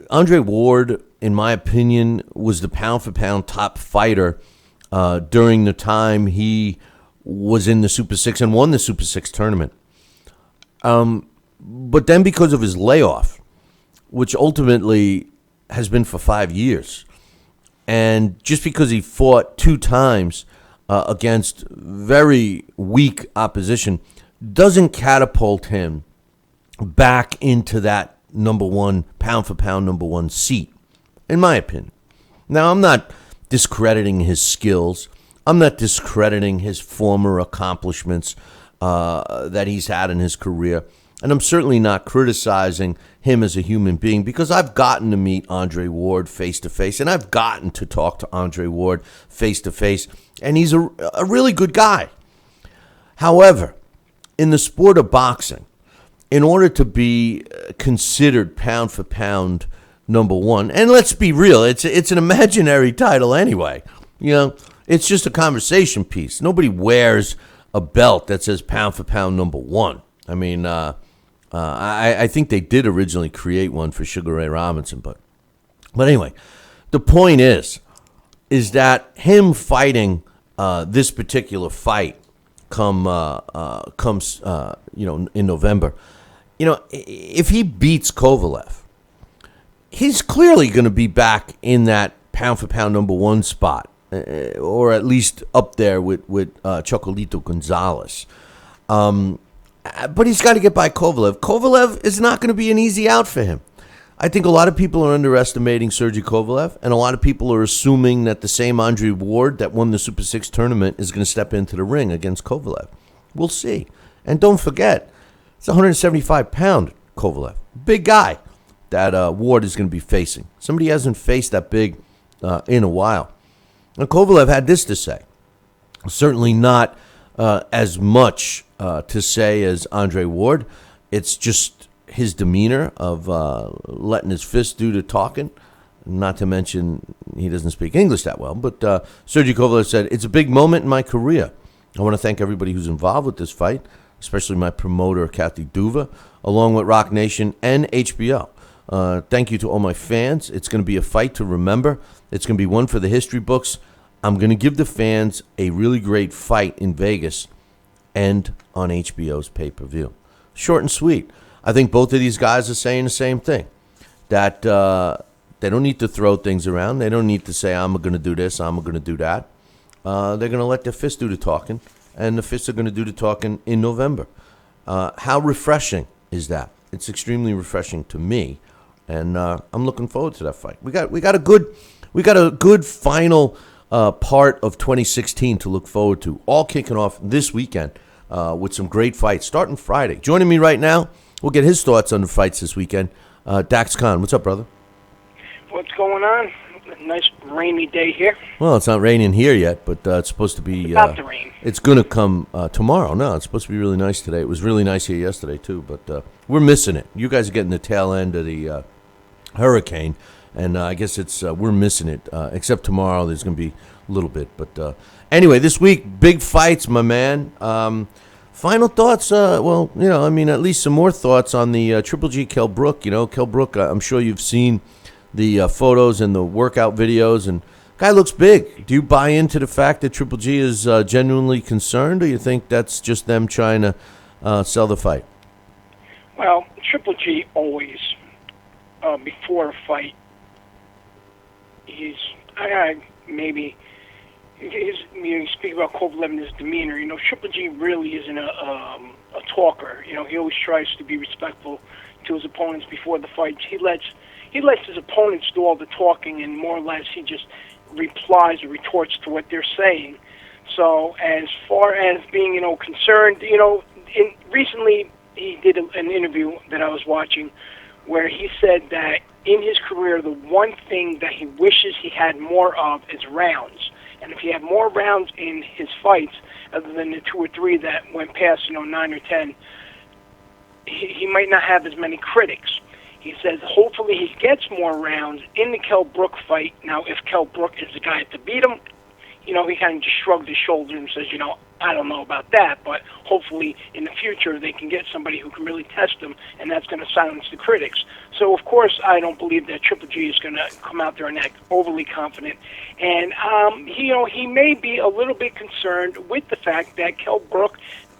Andre Ward, in my opinion, was the pound-for-pound top fighter during the time he was in the Super 6 and won the Super 6 tournament. But then because of his layoff, which ultimately has been for 5 years, and just because he fought 2 times against very weak opposition, doesn't catapult him back into that number one, pound-for-pound number one seat, in my opinion. Now, I'm not discrediting his skills. I'm not discrediting his former accomplishments that he's had in his career. And I'm certainly not criticizing him as a human being, because I've gotten to meet Andre Ward face-to-face, and I've gotten to talk to Andre Ward face-to-face, and he's a really good guy. However, in the sport of boxing, in order to be considered pound-for-pound number one, and let's be real, it's an imaginary title anyway. It's just a conversation piece. Nobody wears a belt that says pound-for-pound number one. I mean, I think they did originally create one for Sugar Ray Robinson, but anyway, the point is that him fighting this particular fight comes in November. If he beats Kovalev, he's clearly going to be back in that pound-for-pound number one spot, or at least up there with Chocolito Gonzalez. But he's got to get by Kovalev. Kovalev is not going to be an easy out for him. I think a lot of people are underestimating Sergey Kovalev, and a lot of people are assuming that the same Andre Ward that won the Super 6 tournament is going to step into the ring against Kovalev. We'll see. And don't forget, it's 175-pound Kovalev. Big guy that Ward is going to be facing. Somebody hasn't faced that big in a while. And Kovalev had this to say. Certainly not as much to say as Andre Ward. It's just his demeanor of letting his fist do the talking. Not to mention he doesn't speak English that well. But Sergey Kovalev said, "It's a big moment in my career. I want to thank everybody who's involved with this fight, especially my promoter, Kathy Duva, along with Rock Nation and HBO. Thank you to all my fans. It's going to be a fight to remember. It's going to be one for the history books. I'm going to give the fans a really great fight in Vegas and on HBO's pay-per-view." Short and sweet. I think both of these guys are saying the same thing, that They don't need to throw things around. They don't need to say, I'm going to do this, I'm going to do that. They're going to let their fists do the talking, and the fists are going to do the talking in November. How refreshing is that? It's extremely refreshing to me, and I'm looking forward to that fight. We got a good final part of 2016 to look forward to, all kicking off this weekend with some great fights starting Friday. Joining me right now, we'll get his thoughts on the fights this weekend. Dax Khan, what's up, brother? What's going on? A nice rainy day here. Well, it's not raining here yet, but it's supposed to be. It's about to rain. It's going to come tomorrow. No, it's supposed to be really nice today. It was really nice here yesterday, too, but we're missing it. You guys are getting the tail end of the hurricane, and I guess we're missing it, except tomorrow there's going to be a little bit. But anyway, this week, big fights, my man. Final thoughts, at least some more thoughts on the Triple G Kell Brook. Kell Brook, I'm sure you've seen the photos and the workout videos, and guy looks big. Do you buy into the fact that Triple G is genuinely concerned, or you think that's just them trying to sell the fight? Well, Triple G always, before a fight, you speak about Kovalev and his demeanor. Triple G really isn't a talker. He always tries to be respectful to his opponents before the fight. He lets his opponents do all the talking, and more or less he just replies or retorts to what they're saying. So as far as being, concerned, recently he did an interview that I was watching where he said that in his career, the one thing that he wishes he had more of is rounds. And if he had more rounds in his fights, other than the 2 or 3 that went past, 9 or 10, he might not have as many critics. He says hopefully he gets more rounds in the Kell Brook fight. Now, if Kell Brook is the guy to beat him, he kind of just shrugged his shoulders and says, I don't know about that, but hopefully in the future they can get somebody who can really test him, and that's going to silence the critics. So, of course, I don't believe that Triple G is going to come out there and act overly confident. And, he may be a little bit concerned with the fact that Kell Brook,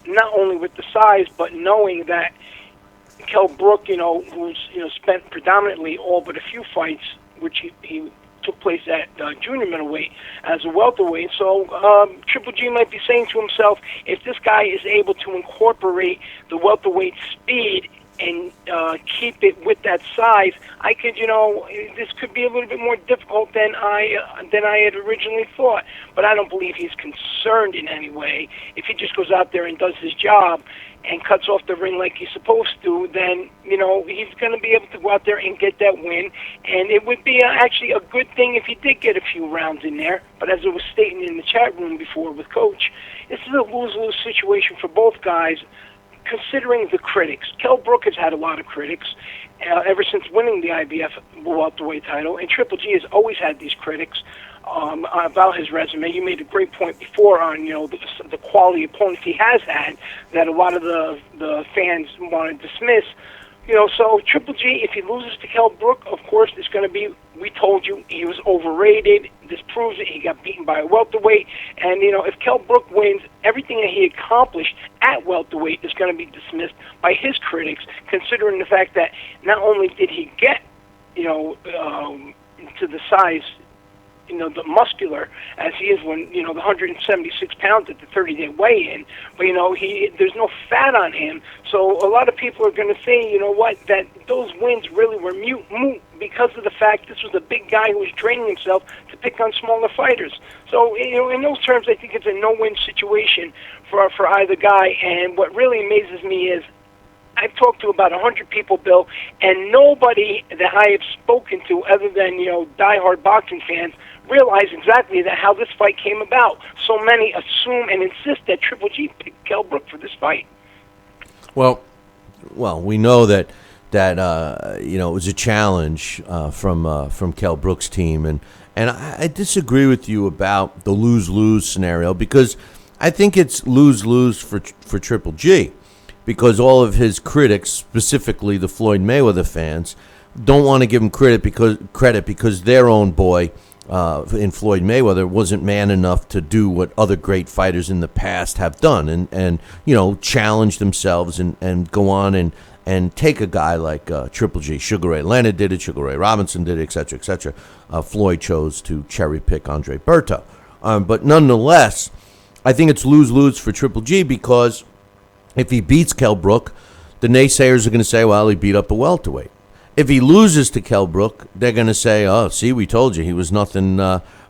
not only with the size, but knowing that Kell Brook, who's spent predominantly all but a few fights, which he took place at junior middleweight as a welterweight. So Triple G might be saying to himself, if this guy is able to incorporate the welterweight speed and keep it with that size, I could, this could be a little bit more difficult than I had originally thought. But I don't believe he's concerned in any way. If he just goes out there and does his job and cuts off the ring like he's supposed to, then, he's going to be able to go out there and get that win. And it would be actually a good thing if he did get a few rounds in there. But as I was stating in the chat room before with Coach, this is a lose-lose situation for both guys, considering the critics. Kell Brook has had a lot of critics ever since winning the IBF welterweight title, and Triple G has always had these critics about his resume. You made a great point before on the quality opponents he has had that a lot of the fans want to dismiss. So Triple G, if he loses to Kell Brook, of course, it's going to be, we told you, he was overrated. This proves it. He got beaten by a welterweight. And, if Kell Brook wins, everything that he accomplished at welterweight is going to be dismissed by his critics, considering the fact that not only did he get, to the size, the muscular as he is when, the 176 pounds at the 30-day weigh-in, but, there's no fat on him. So a lot of people are going to say, that those wins really were moot because of the fact this was a big guy who was training himself to pick on smaller fighters. So, in those terms, I think it's a no-win situation for either guy. And what really amazes me is I've talked to about 100 people, Bill, and nobody that I have spoken to other than, diehard boxing fans realize exactly how this fight came about. So many assume and insist that Triple G picked Kell Brook for this fight. Well, we know that it was a challenge from Kell Brook's team, and I disagree with you about the lose-lose scenario, because I think it's lose-lose for Triple G, because all of his critics, specifically the Floyd Mayweather fans, don't want to give him credit because their own boy in Floyd Mayweather wasn't man enough to do what other great fighters in the past have done, and challenge themselves and go on and take a guy like Triple G. Sugar Ray Leonard did it, Sugar Ray Robinson did it, et cetera, et cetera. Floyd chose to cherry pick Andre Berto. But nonetheless, I think it's lose-lose for Triple G, because if he beats Kell Brook, the naysayers are going to say, well, he beat up a welterweight. If he loses to Kell Brook, they're going to say, oh, see, we told you he was nothing.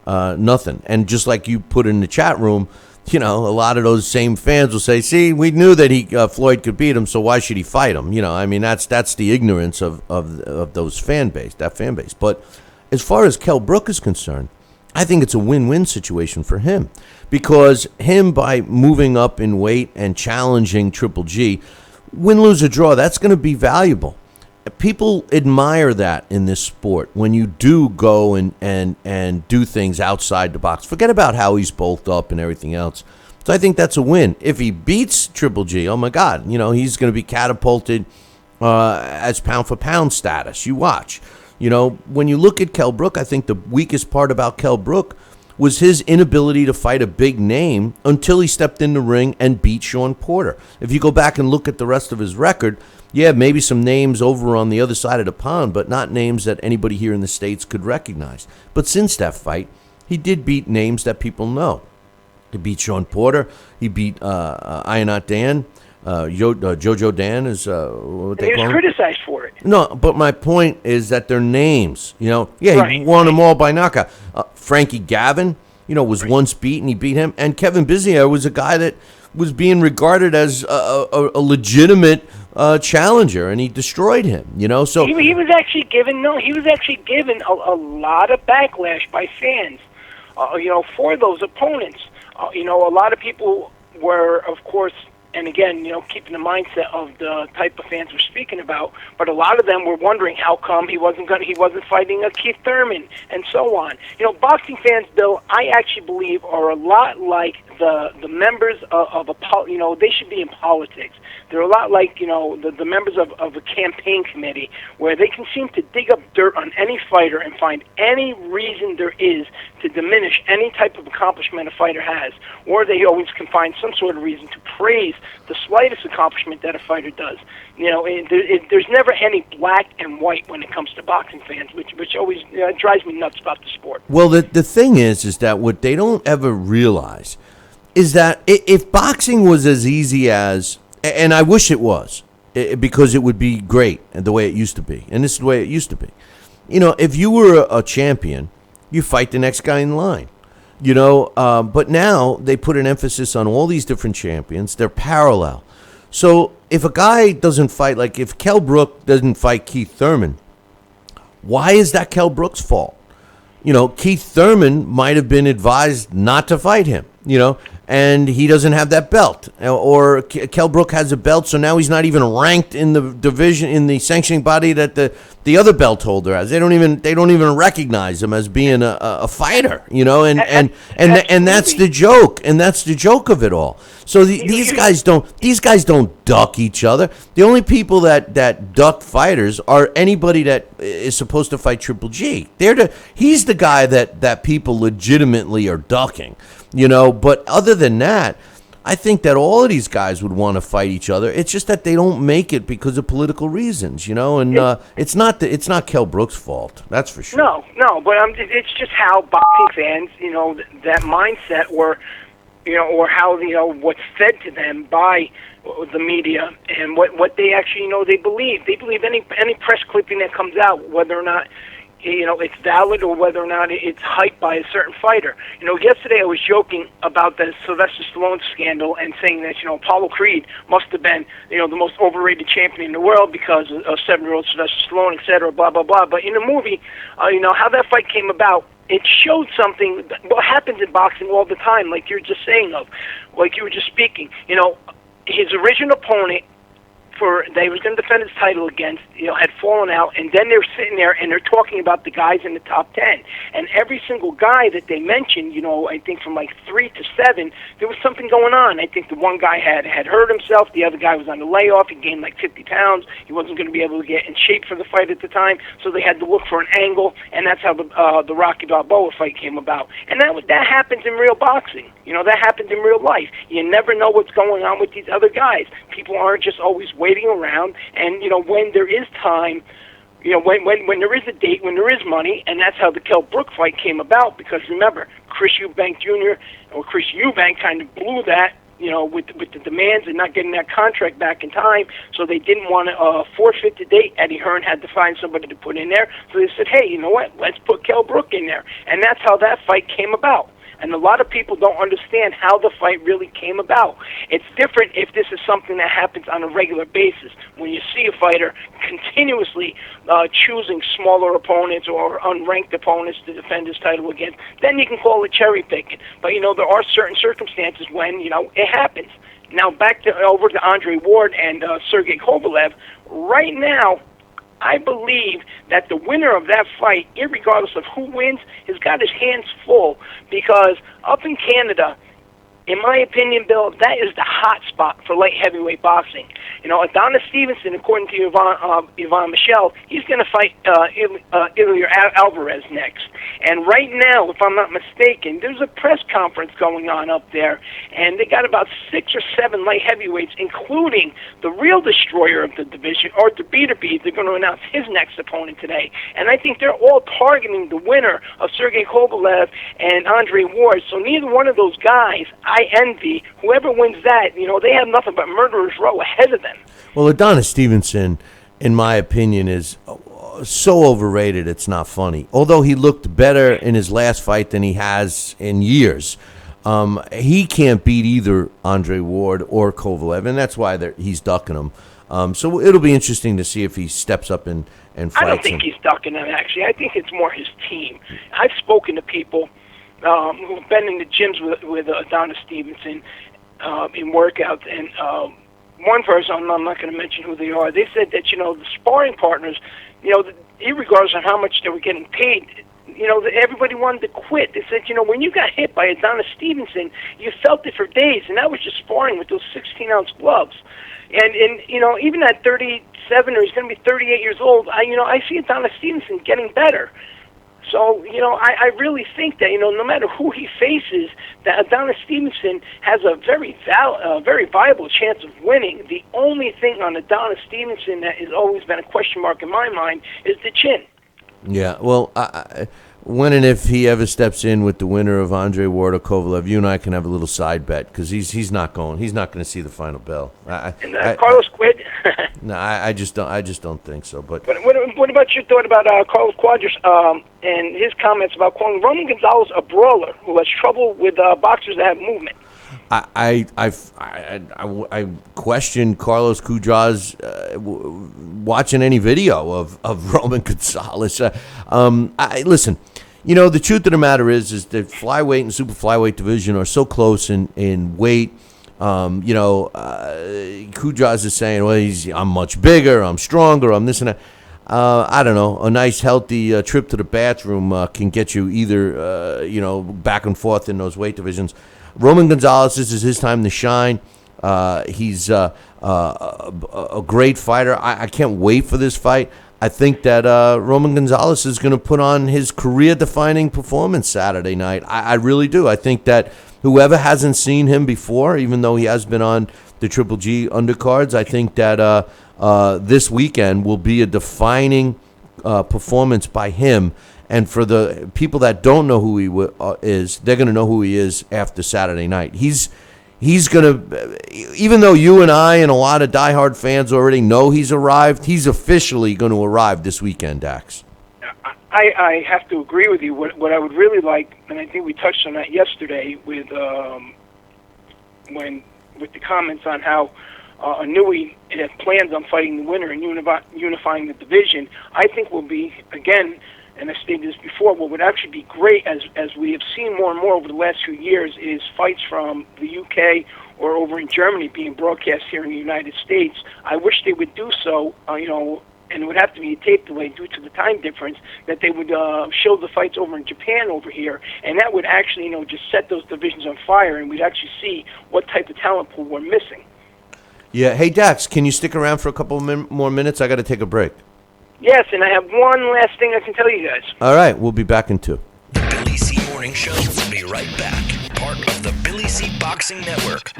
And just like you put in the chat room, a lot of those same fans will say, see, we knew that Floyd could beat him, so why should he fight him? That's the ignorance of those that fan base. But as far as Kell Brook is concerned, I think it's a win-win situation for him, because him, by moving up in weight and challenging Triple G, win, lose, or draw, that's going to be valuable. People admire that in this sport, when you do go and do things outside the box. Forget about how he's bulked up and everything else. So I think that's a win. If he beats Triple G, oh my God, he's going to be catapulted as pound-for-pound status. You watch. When you look at Kell Brook, I think the weakest part about Kell Brook was his inability to fight a big name until he stepped in the ring and beat Sean Porter. If you go back and look at the rest of his record, yeah, maybe some names over on the other side of the pond, but not names that anybody here in the States could recognize. But since that fight, he did beat names that people know. He beat Sean Porter. He beat Ionat Dan. Jojo Dan is what they call him. He was criticized for it. No, but my point is that they're names. He won them all by knockout. Frankie Gavin, was once beaten. He beat him. And Kevin Bizier was a guy that was being regarded as a legitimate challenger, and he destroyed him. So he was actually given a lot of backlash by fans. For those opponents. A lot of people were, of course. And again, keeping the mindset of the type of fans we're speaking about, but a lot of them were wondering how come he wasn't fighting a Keith Thurman and so on. Boxing fans, Bill, I actually believe are a lot like the members of they should be in politics. They're a lot like the members of a campaign committee, where they can seem to dig up dirt on any fighter and find any reason there is to diminish any type of accomplishment a fighter has, or they always can find some sort of reason to praise the slightest accomplishment that a fighter does. There's never any black and white when it comes to boxing fans, which always drives me nuts about the sport. Well, the thing is that what they don't ever realize is that if boxing was as easy as, and I wish it was, because it would be great the way it used to be, and this is the way it used to be. If you were a champion, you fight the next guy in line. But now they put an emphasis on all these different champions. They're parallel. So if a guy doesn't fight, like if Kell Brook doesn't fight Keith Thurman, why is that Kell Brook's fault? Keith Thurman might have been advised not to fight him, and he doesn't have that belt. Or Kell Brook has a belt, so now he's not even ranked in the division, in the sanctioning body that the other belt holder has. They don't even recognize him as being a fighter, and that's the joke, and that's the joke of it all. So these guys don't duck each other. The only people that duck fighters are anybody that is supposed to fight Triple G. He's the guy that people legitimately are ducking. But other than that, I think that all of these guys would want to fight each other. It's just that they don't make it because of political reasons, and it's not Kell Brook's fault. That's for sure. No, but it's just how boxing fans, that mindset, or how what's fed to them by the media and what they actually they believe. They believe any press clipping that comes out, whether or not it's valid or whether or not it's hyped by a certain fighter. Yesterday I was joking about the Sylvester Stallone scandal and saying that, Apollo Creed must have been, the most overrated champion in the world because of 7-year-old Sylvester Stallone, et cetera, blah, blah, blah. But in the movie, how that fight came about, it showed something, what happens in boxing all the time, like you're just saying like you were just speaking. His original opponent, that he was going to defend his title against, had fallen out, and then they're sitting there and they're talking about the guys in the top 10. And every single guy that they mentioned, I think from like 3 to 7, there was something going on. I think the one guy had hurt himself, the other guy was on the layoff, he gained like 50 pounds, he wasn't going to be able to get in shape for the fight at the time, so they had to look for an angle, and that's how the Rocky Balboa fight came about. And that happens in real boxing. That happens in real life. You never know what's going on with these other guys. People aren't just always waiting waiting around, and when there is time. When there is a date, when there is money, and that's how the Kell Brook fight came about. Because remember, Chris Eubank kind of blew that, with the demands and not getting that contract back in time. So they didn't want to forfeit the date. Eddie Hearn had to find somebody to put in there. So they said, hey, you know what? Let's put Kell Brook in there, and that's how that fight came about. And a lot of people don't understand how the fight really came about. It's different if this is something that happens on a regular basis. When you see a fighter continuously choosing smaller opponents or unranked opponents to defend his title against, then you can call it cherry picking. But, there are certain circumstances when, it happens. Now, back over to Andre Ward and Sergey Kovalev. Right now, I believe that the winner of that fight, irregardless of who wins, has got his hands full, because up in Canada, in my opinion, Bill, that is the hot spot for light heavyweight boxing. Adonis Stevenson, according to Yvonne Michelle, he's going to fight Ilir Alvarez next. And right now, if I'm not mistaken, there's a press conference going on up there, and they got about 6 or 7 light heavyweights, including the real destroyer of the division, Arthur Beterbiev. They're going to announce his next opponent today. And I think they're all targeting the winner of Sergey Kovalev and Andre Ward. So neither one of those guys I envy. Whoever wins that, they have nothing but murderer's row ahead of them. Well, Adonis Stevenson, in my opinion, is so overrated it's not funny. Although he looked better in his last fight than he has in years, he can't beat either Andre Ward or Kovalev, and that's why he's ducking him. So it'll be interesting to see if he steps up and fights him. I don't think he's ducking him, actually. I think it's more his team. I've spoken to people who've been in the gyms with Adonis Stevenson in workouts, and one person, I'm not going to mention who they are, they said that, the sparring partners, irregardless of how much they were getting paid, everybody wanted to quit. They said, when you got hit by Adonis Stevenson, you felt it for days, and that was just sparring with those 16-ounce gloves. And even at 37, or he's going to be 38 years old, I see Adonis Stevenson getting better. So, I really think that, no matter who he faces, that Adonis Stevenson has a very viable chance of winning. The only thing on Adonis Stevenson that has always been a question mark in my mind is the chin. Yeah, well, when and if he ever steps in with the winner of Andre Ward or Kovalev, you and I can have a little side bet, because he's not going to see the final bell. Carlos quit. No, I just don't think so. But what about your thought about Carlos Cuadras and his comments about calling Roman Gonzalez a brawler who has trouble with boxers that have movement? I question Carlos Cuadras watching any video of Roman Gonzalez. Listen, the truth of the matter is that flyweight and super flyweight division are so close in weight. Cuadras is saying, well, I'm much bigger, I'm stronger, I'm this and that. I don't know. A nice, healthy trip to the bathroom can get you either, back and forth in those weight divisions. Roman Gonzalez, this is his time to shine. He's a great fighter. I can't wait for this fight. I think that Roman Gonzalez is going to put on his career-defining performance Saturday night. I really do. I think that whoever hasn't seen him before, even though he has been on the Triple G undercards, I think that this weekend will be a defining performance by him. And for the people that don't know who he is, they're going to know who he is after Saturday night. He's going to, even though you and I and a lot of diehard fans already know he's arrived, he's officially going to arrive this weekend, Dax. I have to agree with you. What I would really like, and I think we touched on that yesterday with the comments on how Inouye has plans on fighting the winner and unifying the division, I think will be, again, and I stated this before, what would actually be great, as we have seen more and more over the last few years, is fights from the UK or over in Germany being broadcast here in the United States. I wish they would do so, and it would have to be a tape delay due to the time difference, that they would show the fights over in Japan over here, and that would actually, just set those divisions on fire, and we'd actually see what type of talent pool we're missing. Yeah. Hey, Dax, can you stick around for a couple more minutes? I got to take a break. Yes, and I have one last thing I can tell you guys. All right, we'll be back in 2. The Billy C. Morning Show will be right back. Part of the Billy C. Boxing Network.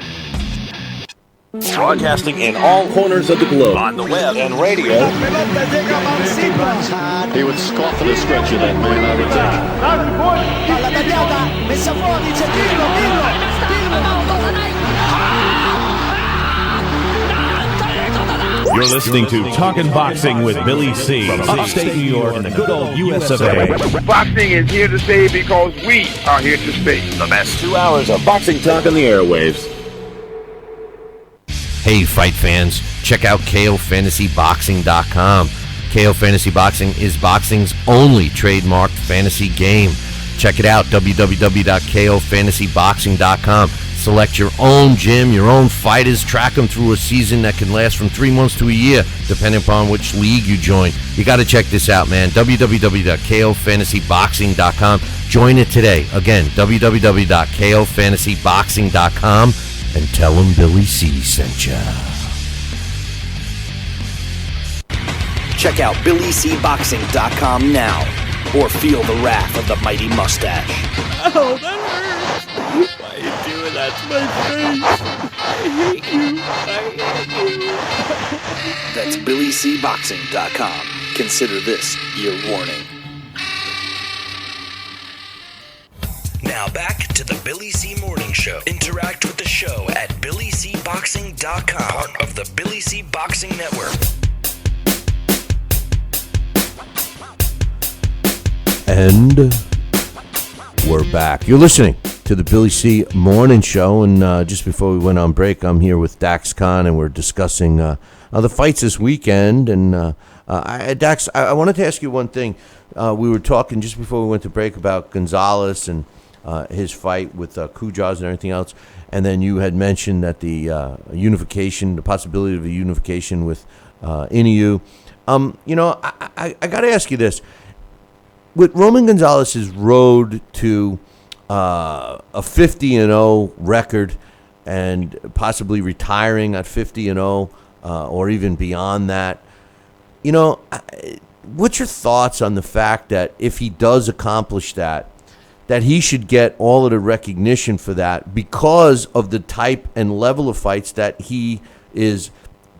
Broadcasting in all corners of the globe. On the web and radio. He would scoff at a stretcher, that man, I would think. Palla tagliata, messa fuori, c'è Pirlo. You're listening to Talkin' Boxing with Billy C. From upstate New York in the good old US of A. Boxing is here to stay because we are here to stay. The best 2 hours of boxing talk on the airwaves. Hey, fight fans, check out KOFantasyBoxing.com. KO Fantasy Boxing is boxing's only trademarked fantasy game. Check it out, www.KOFantasyBoxing.com. Select your own gym, your own fighters, track them through a season that can last from 3 months to a year, depending upon which league you join. You got to check this out, man. www.KOFantasyBoxing.com. Join it today. Again, www.KOFantasyBoxing.com. And tell them Billy C sent ya. Check out BillyCBoxing.com now, or feel the wrath of the mighty mustache. Oh, that hurts. Why are you doing that to my face? I hate you. I hate you. That's BillyCBoxing.com. Consider this your warning. Now back to the Billy C Morning Show. Interact with the show at BillyCBoxing.com, part of the Billy C Boxing Network. And we're back. You're listening to the Billy C Morning Show, and just before we went on break, I'm here with Dax Khan, and we're discussing the fights this weekend. And Dax, I wanted to ask you one thing. We were talking just before we went to break about Gonzalez and his fight with Cujas and everything else, and then you had mentioned that the unification, the possibility of a unification with Inoue. I got to ask you this. With Roman Gonzalez's road to a 50-0 record and possibly retiring at 50-0 or even beyond that, what's your thoughts on the fact that if he does accomplish that he should get all of the recognition for that because of the type and level of fights that he is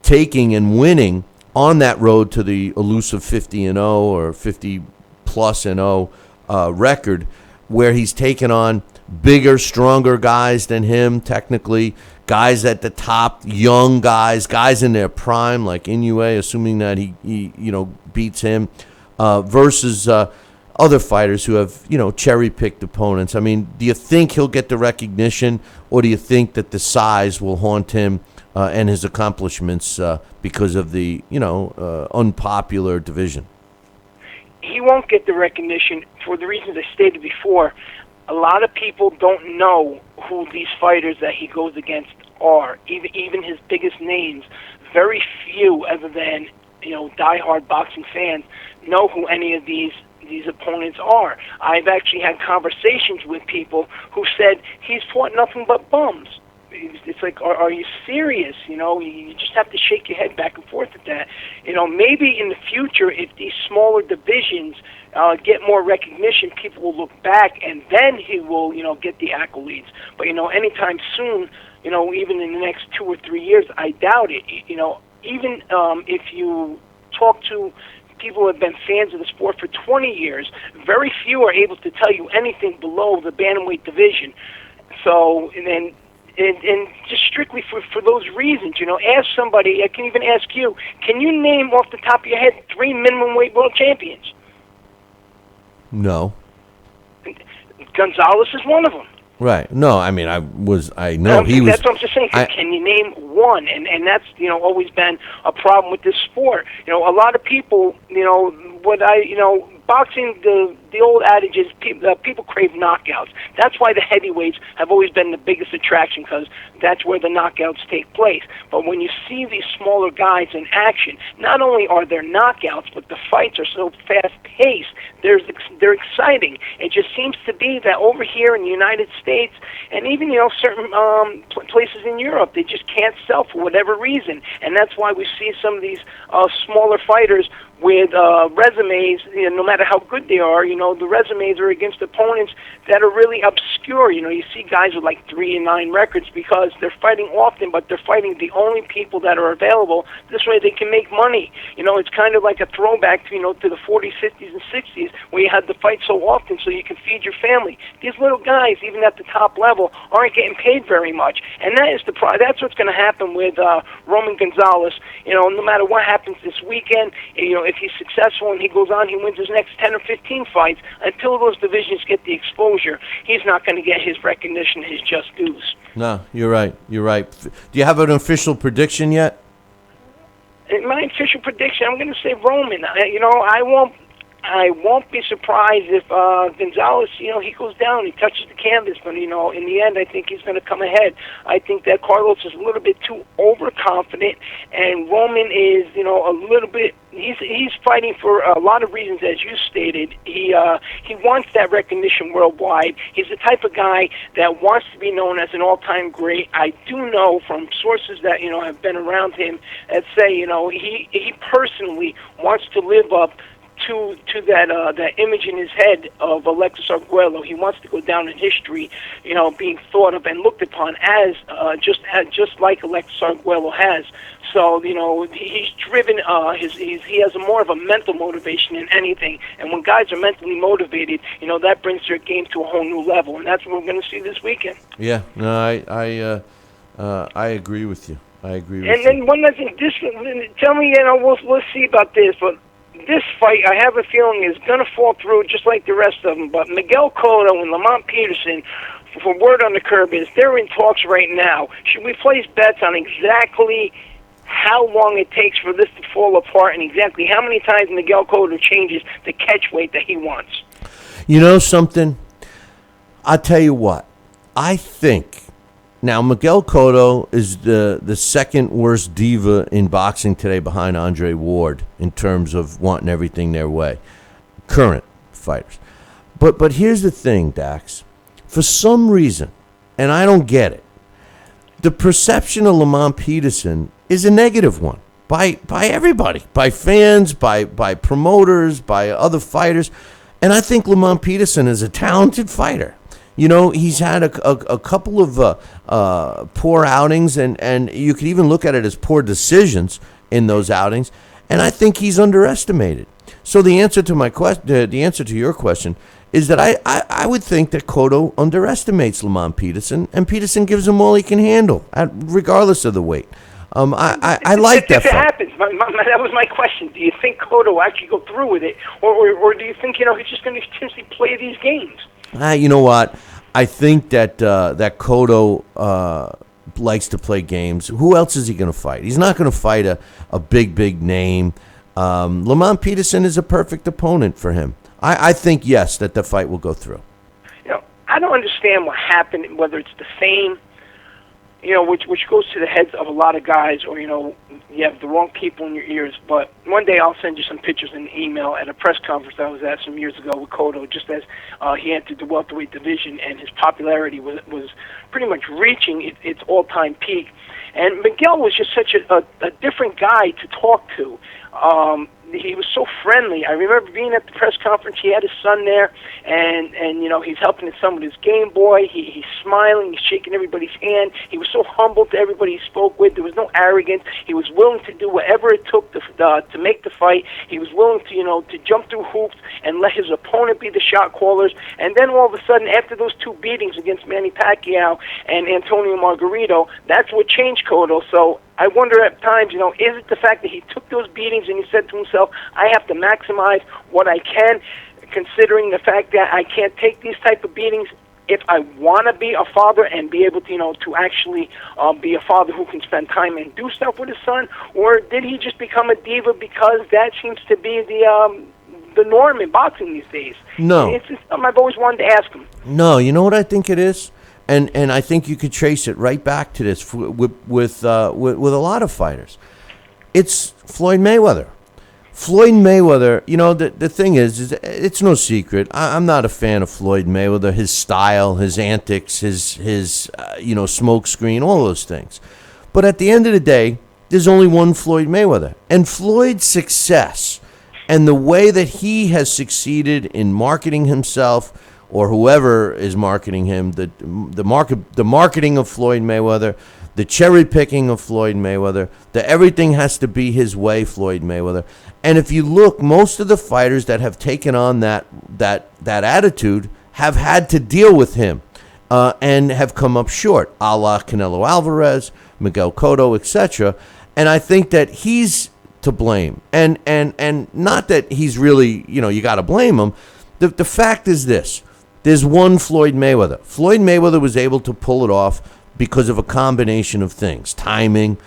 taking and winning on that road to the elusive 50-0 or 50+0 record, where he's taken on bigger, stronger guys than him, technically, guys at the top, young guys in their prime, like Inoue, assuming that he beats him, versus other fighters who have, cherry-picked opponents. I mean, do you think he'll get the recognition, or do you think that the size will haunt him and his accomplishments because of the, unpopular division? He won't get the recognition for the reasons I stated before. A lot of people don't know who these fighters that he goes against are, even his biggest names. Very few, other than diehard boxing fans, know who any of these opponents are. I've actually had conversations with people who said he's fought nothing but bums. It's like, are you serious? You just have to shake your head back and forth at that. Maybe in the future, if these smaller divisions get more recognition, people will look back, and then he will, get the accolades. But anytime soon, even in the next 2 or 3 years, I doubt it. Even if you talk to people who have been fans of the sport for 20 years, very few are able to tell you anything below the bantamweight division. So, and just strictly for those reasons, ask somebody, I can even ask you, can you name off the top of your head 3 minimum weight world champions? No. Gonzalez is one of them. Right. No, I mean, he was. That's what I'm just saying. Can you name one? And that's, always been a problem with this sport. A lot of people, boxing, the old adage is people crave knockouts. That's why the heavyweights have always been the biggest attraction, because that's where the knockouts take place. But when you see these smaller guys in action, not only are there knockouts, but the fights are so fast-paced. They're exciting. It just seems to be that over here in the United States, and even certain places in Europe, they just can't sell for whatever reason, and that's why we see some of these smaller fighters with resumes, no matter how good they are, the resumes are against opponents that are really obscure. You see guys with like 3-9 records because they're fighting often, but they're fighting the only people that are available. This way they can make money. It's kind of like a throwback to, to the 40s, 50s, and 60s where you had to fight so often so you can feed your family. These little guys, even at the top level, aren't getting paid very much. And that is that's what's going to happen with Roman Gonzalez. No matter what happens this weekend, if he's successful and he goes on, he wins his next 10 or 15 fights, until those divisions get the exposure, he's not going to get his recognition, his just dues. No, you're right. You're right. Do you have an official prediction yet? In my official prediction, I'm going to say Roman. I won't be surprised if Gonzalez, he goes down, he touches the canvas, but in the end, I think he's going to come ahead. I think that Carlos is a little bit too overconfident, and Roman is, a little bit. He's fighting for a lot of reasons, as you stated. He wants that recognition worldwide. He's the type of guy that wants to be known as an all-time great. I do know from sources that have been around him that say he personally wants to live up to that image in his head of Alexis Arguello. He wants to go down in history, being thought of and looked upon as just like Alexis Arguello has. So he's driven. He has more of a mental motivation than anything. And when guys are mentally motivated, that brings their game to a whole new level, and that's what we're going to see this weekend. Yeah, no, I agree with you. I agree with you. And then one other thing, tell me, we'll see about this, but this fight, I have a feeling, is going to fall through just like the rest of them. But Miguel Cotto and Lamont Peterson, for word on the curb, they're in talks right now. Should we place bets on exactly how long it takes for this to fall apart and exactly how many times Miguel Cotto changes the catch weight that he wants? You know something? I'll tell you what. I think... Now, Miguel Cotto is the second worst diva in boxing today behind Andre Ward in terms of wanting everything their way. Current fighters. But here's the thing, Dax. For some reason, and I don't get it, the perception of Lamont Peterson is a negative one by everybody, by fans, by promoters, by other fighters. And I think Lamont Peterson is a talented fighter. He's had a couple of poor outings, and you could even look at it as poor decisions in those outings. And I think he's underestimated. So the answer to your question is that I would think that Cotto underestimates Lamont Peterson, and Peterson gives him all he can handle, regardless of the weight. I like that. If it happens, that was my question. Do you think Cotto will actually go through with it, or do you think he's just going to simply play these games? You know what? I think that Cotto likes to play games. Who else is he going to fight? He's not going to fight a big name. Lamont Peterson is a perfect opponent for him. I think, yes, that the fight will go through. I don't understand what happened, whether it's the fame, which goes to the heads of a lot of guys, or, you have the wrong people in your ears. But one day I'll send you some pictures in the email at a press conference I was at some years ago with Cotto, just as he entered the welterweight division, and his popularity was pretty much reaching its all-time peak. And Miguel was just such a different guy to talk to. He was so friendly. I remember being at the press conference. He had his son there, and he's helping his son with his Game Boy. He's smiling. He's shaking everybody's hand. He was so humble to everybody he spoke with. There was no arrogance. He was willing to do whatever it took to make the fight. He was willing to jump through hoops and let his opponent be the shot callers. And then all of a sudden, after those two beatings against Manny Pacquiao and Antonio Margarito, that's what changed Cotto. So I wonder at times, is it the fact that he took those beatings and he said to himself, I have to maximize what I can, considering the fact that I can't take these type of beatings if I want to be a father and be able to, to actually be a father who can spend time and do stuff with his son? Or did he just become a diva because that seems to be the norm in boxing these days? No. It's just something I've always wanted to ask him. No, you know what I think it is? And I think you could trace it right back to this with a lot of fighters. It's Floyd Mayweather. Floyd Mayweather, the thing is it's no secret. I'm not a fan of Floyd Mayweather, his style, his antics, his smoke screen, all those things. But at the end of the day, there's only one Floyd Mayweather. And Floyd's success And the way that he has succeeded in marketing himself, or whoever is marketing him, the marketing of Floyd Mayweather, the cherry picking of Floyd Mayweather, the everything has to be his way, Floyd Mayweather. And if you look, most of the fighters that have taken on that attitude have had to deal with him and have come up short, a la Canelo Alvarez, Miguel Cotto, etc. And I think that he's to blame. And not that he's really, you got to blame him. The fact is this. There's one Floyd Mayweather. Floyd Mayweather was able to pull it off because of a combination of things: timing,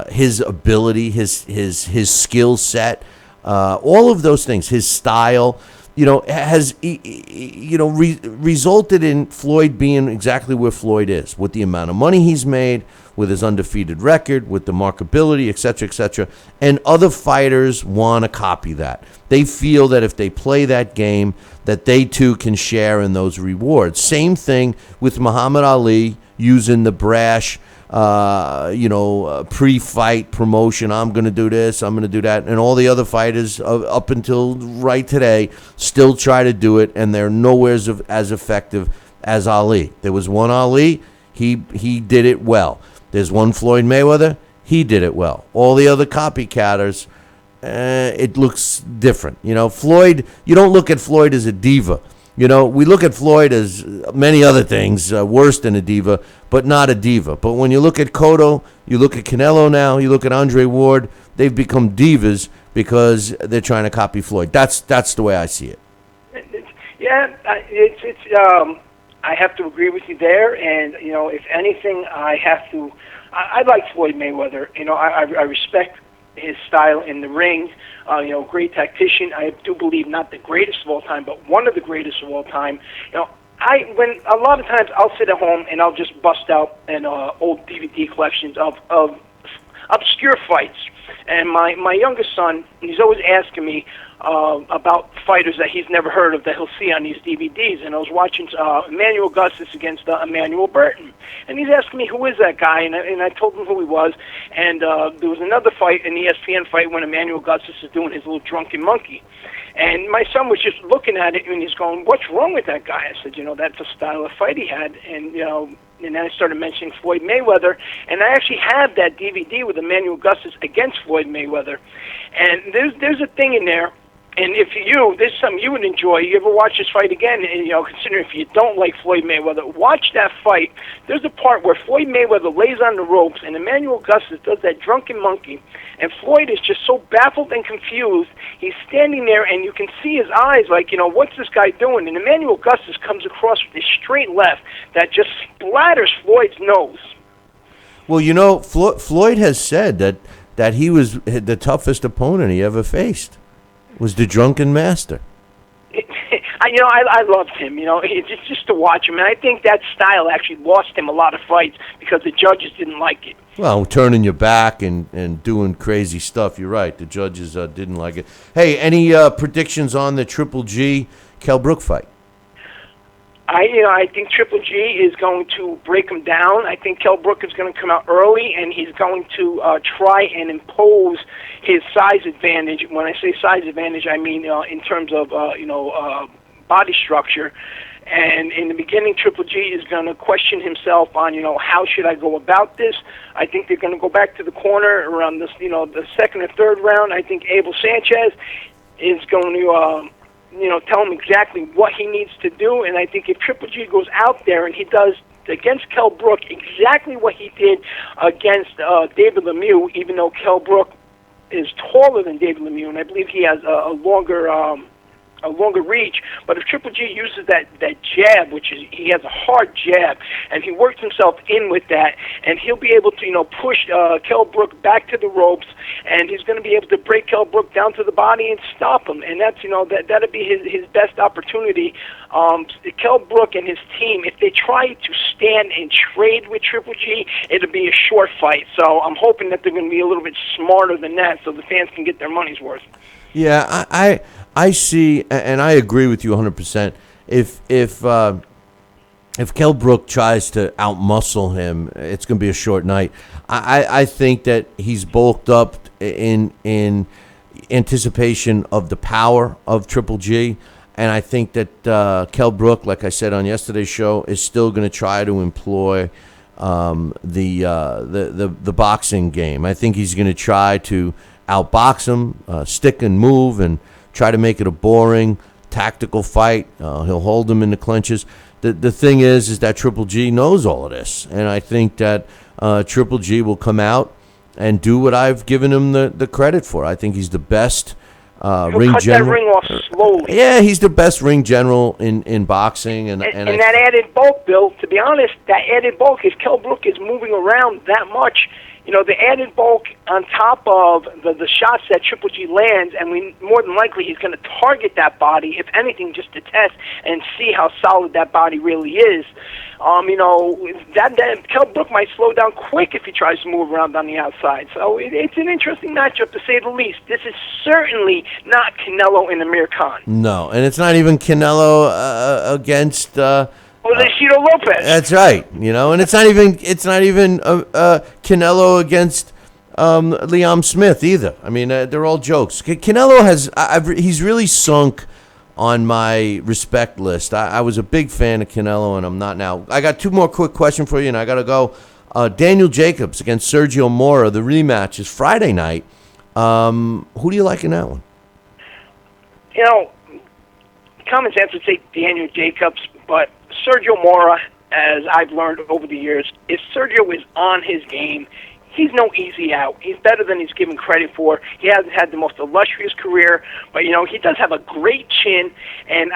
his ability, his skill set, all of those things, his style, has resulted in Floyd being exactly where Floyd is, with the amount of money he's made, with his undefeated record, with the markability, et cetera, and other fighters want to copy that. They feel that if they play that game, that they too can share in those rewards. Same thing with Muhammad Ali using the brash, pre-fight promotion. I'm going to do this, I'm going to do that. And all the other fighters up until right today still try to do it, and they're nowhere as effective as Ali. There was one Ali, he did it well. There's one Floyd Mayweather, he did it well. All the other copycatters, it looks different. Floyd, you don't look at Floyd as a diva. We look at Floyd as many other things, worse than a diva, but not a diva. But when you look at Cotto, you look at Canelo now, you look at Andre Ward, they've become divas because they're trying to copy Floyd. That's the way I see it. Yeah, I have to agree with you there. And, if anything, I like Floyd Mayweather. I respect his style in the ring. Great tactician. I do believe not the greatest of all time, but one of the greatest of all time. When a lot of times I'll sit at home and I'll just bust out an old DVD collections of obscure fights. And my youngest son, he's always asking me about fighters that he's never heard of that he'll see on these DVDs. And I was watching Emmanuel Augustus against Emmanuel Burton. And he's asking me, who is that guy? And I told him who he was. And there was another fight, an ESPN fight, when Emmanuel Augustus is doing his little drunken monkey. And my son was just looking at it, and he's going, what's wrong with that guy? I said, that's a style of fight he had. And, and then I started mentioning Floyd Mayweather, and I actually have that DVD with Emmanuel Augustus against Floyd Mayweather. And there's a thing in there, and there's something you would enjoy. You ever watch this fight again, and, consider if you don't like Floyd Mayweather, watch that fight. There's a part where Floyd Mayweather lays on the ropes, and Emmanuel Augustus does that drunken monkey, and Floyd is just so baffled and confused. He's standing there, and you can see his eyes like, what's this guy doing? And Emmanuel Augustus comes across with a straight left that just splatters Floyd's nose. Well, Floyd has said that he was the toughest opponent he ever faced. Was the drunken master. I loved him. It's just to watch him, and I think that style actually lost him a lot of fights because the judges didn't like it. Well, turning your back and doing crazy stuff. You're right. The judges didn't like it. Hey, any predictions on the Triple G Kell Brook fight? I think Triple G is going to break him down. I think Kell Brook is going to come out early, and he's going to try and impose his size advantage. When I say size advantage, I mean in terms of body structure. And in the beginning, Triple G is going to question himself on how should I go about this. I think they're going to go back to the corner around this the second or third round. I think Abel Sanchez is going to tell him exactly what he needs to do. And I think if Triple G goes out there and he does against Kell Brook exactly what he did against David Lemieux, even though Kell Brook is taller than David Lemieux, and I believe he has a longer reach, but if Triple G uses that jab, which is he has a hard jab, and he works himself in with that, and he'll be able to push Kell Brook back to the ropes, and he's going to be able to break Kell Brook down to the body and stop him, and that's that'll be his best opportunity. Kell Brook and his team, if they try to stand and trade with Triple G, it'll be a short fight. So I'm hoping that they're going to be a little bit smarter than that, so the fans can get their money's worth. Yeah, I see, and I agree with you 100%. If Kell Brook tries to outmuscle him, it's going to be a short night. I think that he's bulked up in anticipation of the power of Triple G. And I think that Kell Brook, like I said on yesterday's show, is still going to try to employ the boxing game. I think he's going to try to outbox him, stick and move, and try to make it a boring, tactical fight. He'll hold him in the clinches. The thing is that Triple G knows all of this, and I think that Triple G will come out and do what I've given him the credit for. I think he's the best ring cut general. that ring off slowly. Yeah, he's the best ring general in boxing, and that added bulk, Bill. To be honest, that added bulk, if Kell Brook is moving around that much, the added bulk on top of the shots that Triple G lands, and more than likely he's going to target that body, if anything, just to test and see how solid that body really is. That Kell Brook might slow down quick if he tries to move around on the outside. So it's an interesting matchup, to say the least. This is certainly not Canelo and Amir Khan. No, and it's not even Canelo against Cito Lopez. That's right. And it's not even Canelo against Liam Smith either. I mean, they're all jokes. Canelo he's really sunk on my respect list. I was a big fan of Canelo, and I'm not now. I got two more quick questions for you, and I got to go. Daniel Jacobs against Sergio Mora. The rematch is Friday night. Who do you like in that one? Common sense would say Daniel Jacobs, but Sergio Mora, as I've learned over the years, if Sergio is on his game, he's no easy out. He's better than he's given credit for. He hasn't had the most illustrious career, but, he does have a great chin, and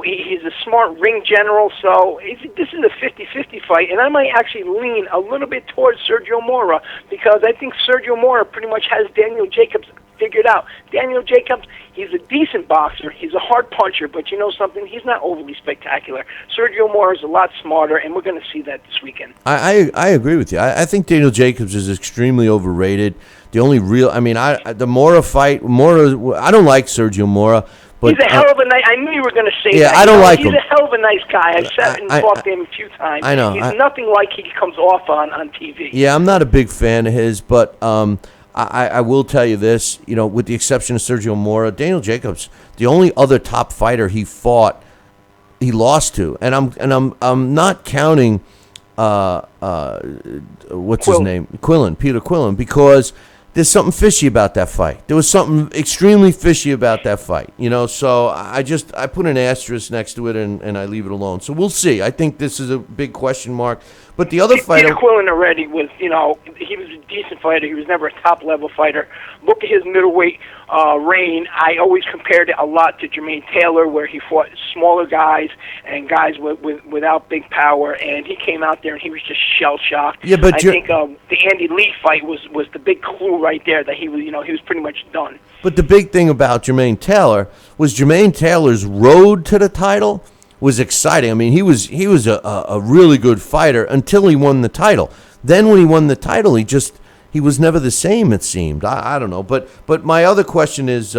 he's a smart ring general, so this is a 50-50 fight, and I might actually lean a little bit towards Sergio Mora, because I think Sergio Mora pretty much has Daniel Jacobs figured out. Daniel Jacobs, he's a decent boxer. He's a hard puncher, but you know something? He's not overly spectacular. Sergio Mora is a lot smarter, and we're going to see that this weekend. I agree with you. I think Daniel Jacobs is extremely overrated. The only real, the Mora fight, I don't like Sergio Mora. But, he's a hell of a nice. I knew you were going to say that. Yeah, I don't like him. He's a hell of a nice guy. I've sat and talked to him a few times. I know. He's nothing like he comes off on TV. Yeah, I'm not a big fan of his, but I will tell you this, with the exception of Sergio Mora, Daniel Jacobs, the only other top fighter he fought, he lost to, and I'm not counting what's his name, Peter Quillen, because there's something fishy about that fight. There was something extremely fishy about that fight, so I put an asterisk next to it and I leave it alone. So we'll see. I think this is a big question mark. But the other fighter, Peter Quillen already was, he was a decent fighter. He was never a top-level fighter. Look at his middleweight reign. I always compared it a lot to Jermaine Taylor, where he fought smaller guys and guys without big power, and he came out there and he was just shell-shocked. Yeah, but I think the Andy Lee fight was the big clue right there that he was, he was pretty much done. But the big thing about Jermaine Taylor was Jermaine Taylor's road to the title was exciting. I mean, he was a really good fighter until he won the title. Then when he won the title, he was never the same, it seemed. I don't know. But my other question is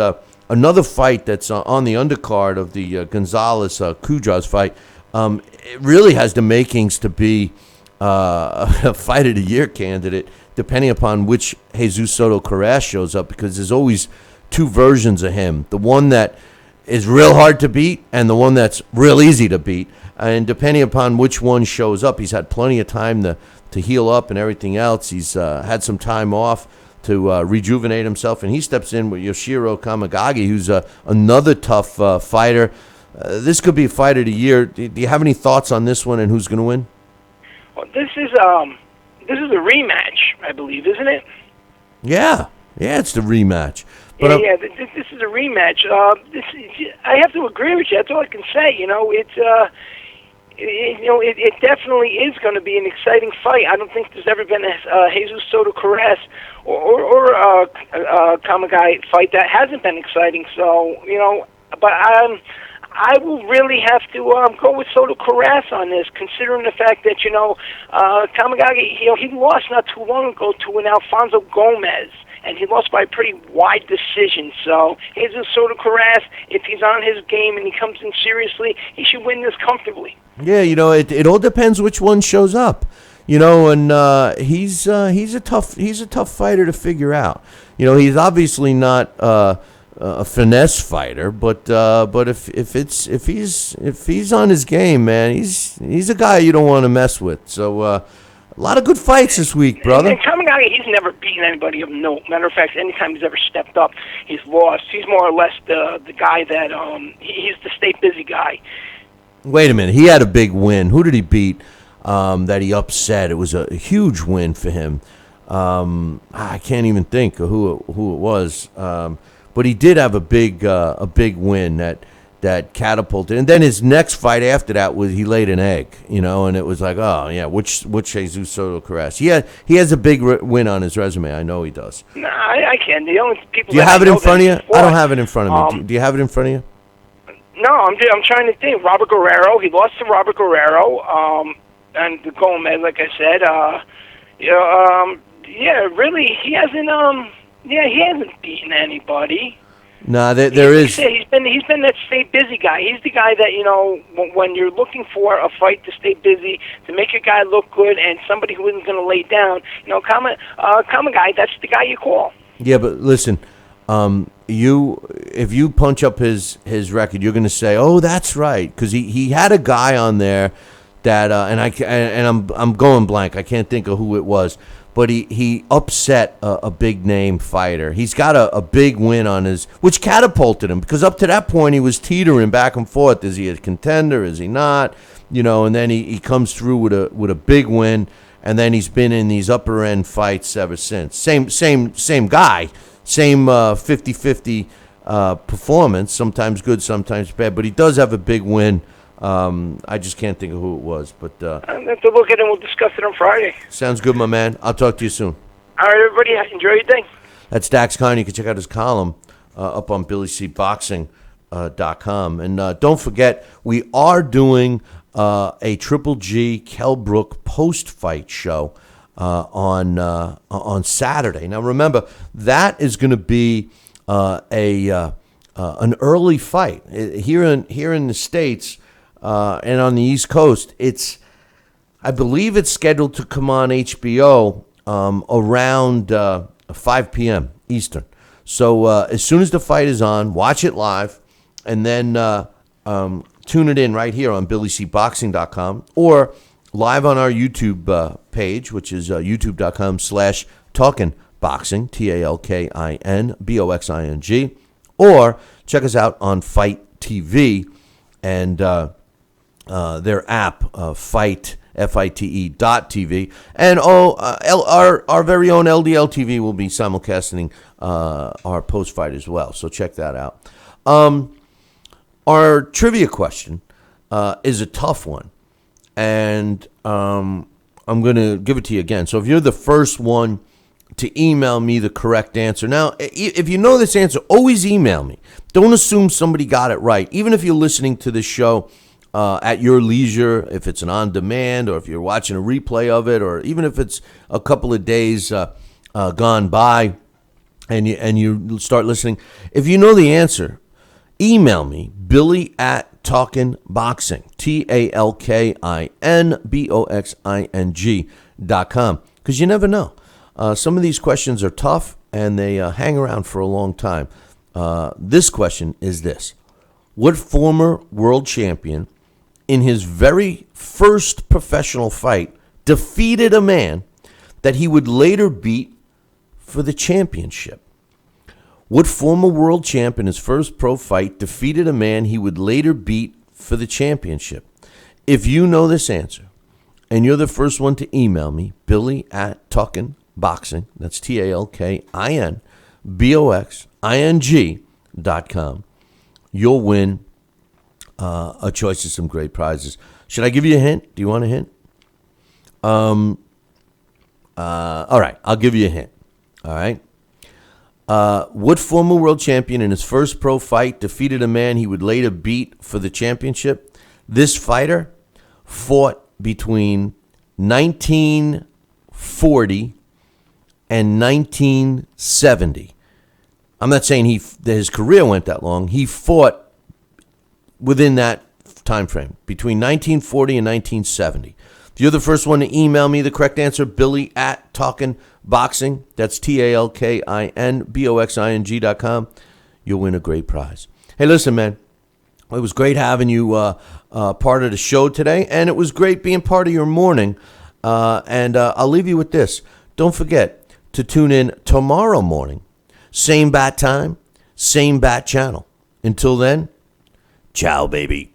another fight that's on the undercard of the Gonzalez-Cujas fight. It really has the makings to be a Fight of the Year candidate, depending upon which Jesus Soto Carras shows up, because there's always two versions of him. The one that is real hard to beat and the one that's real easy to beat. And depending upon which one shows up, he's had plenty of time to heal up and everything else. He's had some time off to rejuvenate himself, and he steps in with Yoshiro Kamagagi, who's another tough fighter. This could be a Fight of the Year. Do you have any thoughts on this one and who's going to win? Well, this is a rematch, I believe, isn't it? Yeah, it's the rematch. But this is a rematch. I have to agree with you. That's all I can say. It definitely is going to be an exciting fight. I don't think there's ever been a Jesus Soto Carras or a Kamagai fight that hasn't been exciting. So but I will really have to go with Soto Carras on this, considering the fact that Kamagagi he lost not too long ago to an Alfonso Gomez. And he lost by a pretty wide decision. So Jesus Soto Carras, if he's on his game and he comes in seriously, he should win this comfortably. Yeah, it all depends which one shows up. and he's a tough fighter to figure out. He's obviously not a finesse fighter, but if he's on his game, man, he's a guy you don't want to mess with. So a lot of good fights this week, brother. And Kamagaya, he's never beaten anybody of note. Matter of fact, anytime he's ever stepped up, he's lost. He's more or less the guy that he's the stay busy guy. Wait a minute, he had a big win. Who did he beat? That he upset. It was a huge win for him. I can't even think of who it was. But he did have a big win that catapulted. And then his next fight after that was he laid an egg, and it was like, oh yeah, which Jesus Soto Carras. He has a big win on his resume. I know he does. No, I can't. The only people. Do you have it in front of you? I don't have it in front of me. Do you have it in front of you? No, I'm trying to think. Robert Guerrero. He lost to Robert Guerrero. And the Gomez, like I said. Really, he hasn't. He hasn't beaten anybody. No, there is. He's been that stay busy guy. He's the guy that when you're looking for a fight to stay busy, to make your guy look good, and somebody who isn't going to lay down. Guy, that's the guy you call. Yeah, but listen, if you punch up his record, you're going to say, oh, that's right, because he had a guy on there that I'm going blank. I can't think of who it was. But he upset a big name fighter. He's got a big win on which catapulted him, because up to that point he was teetering back and forth. Is he a contender? Is he not? And then he comes through with a big win, and then he's been in these upper end fights ever since. Same guy, same 50-50 performance. Sometimes good, sometimes bad. But he does have a big win. I just can't think of who it was, but I have to look at it and we'll discuss it on Friday. Sounds good, my man. I'll talk to you soon. All right, everybody, enjoy your day. That's Dax Kine. You can check out his column up on BillyCBoxing.com. And don't forget, we are doing a Triple G Kell Brook post-fight show on Saturday. Now, remember, that is going to be an early fight here in the States. And on the East Coast, I believe it's scheduled to come on HBO around 5 p.m. Eastern. So as soon as the fight is on, watch it live, and then tune it in right here on BillyCBoxing.com or live on our YouTube page, which is youtube.com/talkinboxing, TALKINBOXING, or check us out on Fight TV and their app, Fight, FITE.TV. And our very own LDL TV will be simulcasting our post-fight as well. So check that out. Our trivia question is a tough one. And I'm going to give it to you again. So if you're the first one to email me the correct answer. Now, if you know this answer, always email me. Don't assume somebody got it right. Even if you're listening to this show at your leisure, if it's an on-demand or if you're watching a replay of it, or even if it's a couple of days gone by and you start listening. If you know the answer, email me, Billy@TalkinBoxing, TalkinBoxing.com, because you never know. Some of these questions are tough, and they hang around for a long time. This question is this. What former world champion in his very first professional fight defeated a man that he would later beat for the championship? What former world champ in his first pro fight defeated a man he would later beat for the championship? If you know this answer, and you're the first one to email me, Billy@TalkinBoxing, that's TalkinBoxing.com, you'll win a choice of some great prizes. Should I give you a hint? Do you want a hint? All right, I'll give you a hint. All right. What former world champion in his first pro fight defeated a man he would later beat for the championship? This fighter fought between 1940 and 1970. I'm not saying his career went that long. He fought within that time frame, between 1940 and 1970. If you're the first one to email me the correct answer, Billy at Talkin' Boxing, that's TalkinBoxing.com, you'll win a great prize. Hey, listen, man, it was great having you part of the show today, and it was great being part of your morning. And I'll leave you with this. Don't forget to tune in tomorrow morning. Same bat time, same bat channel. Until then, ciao, baby.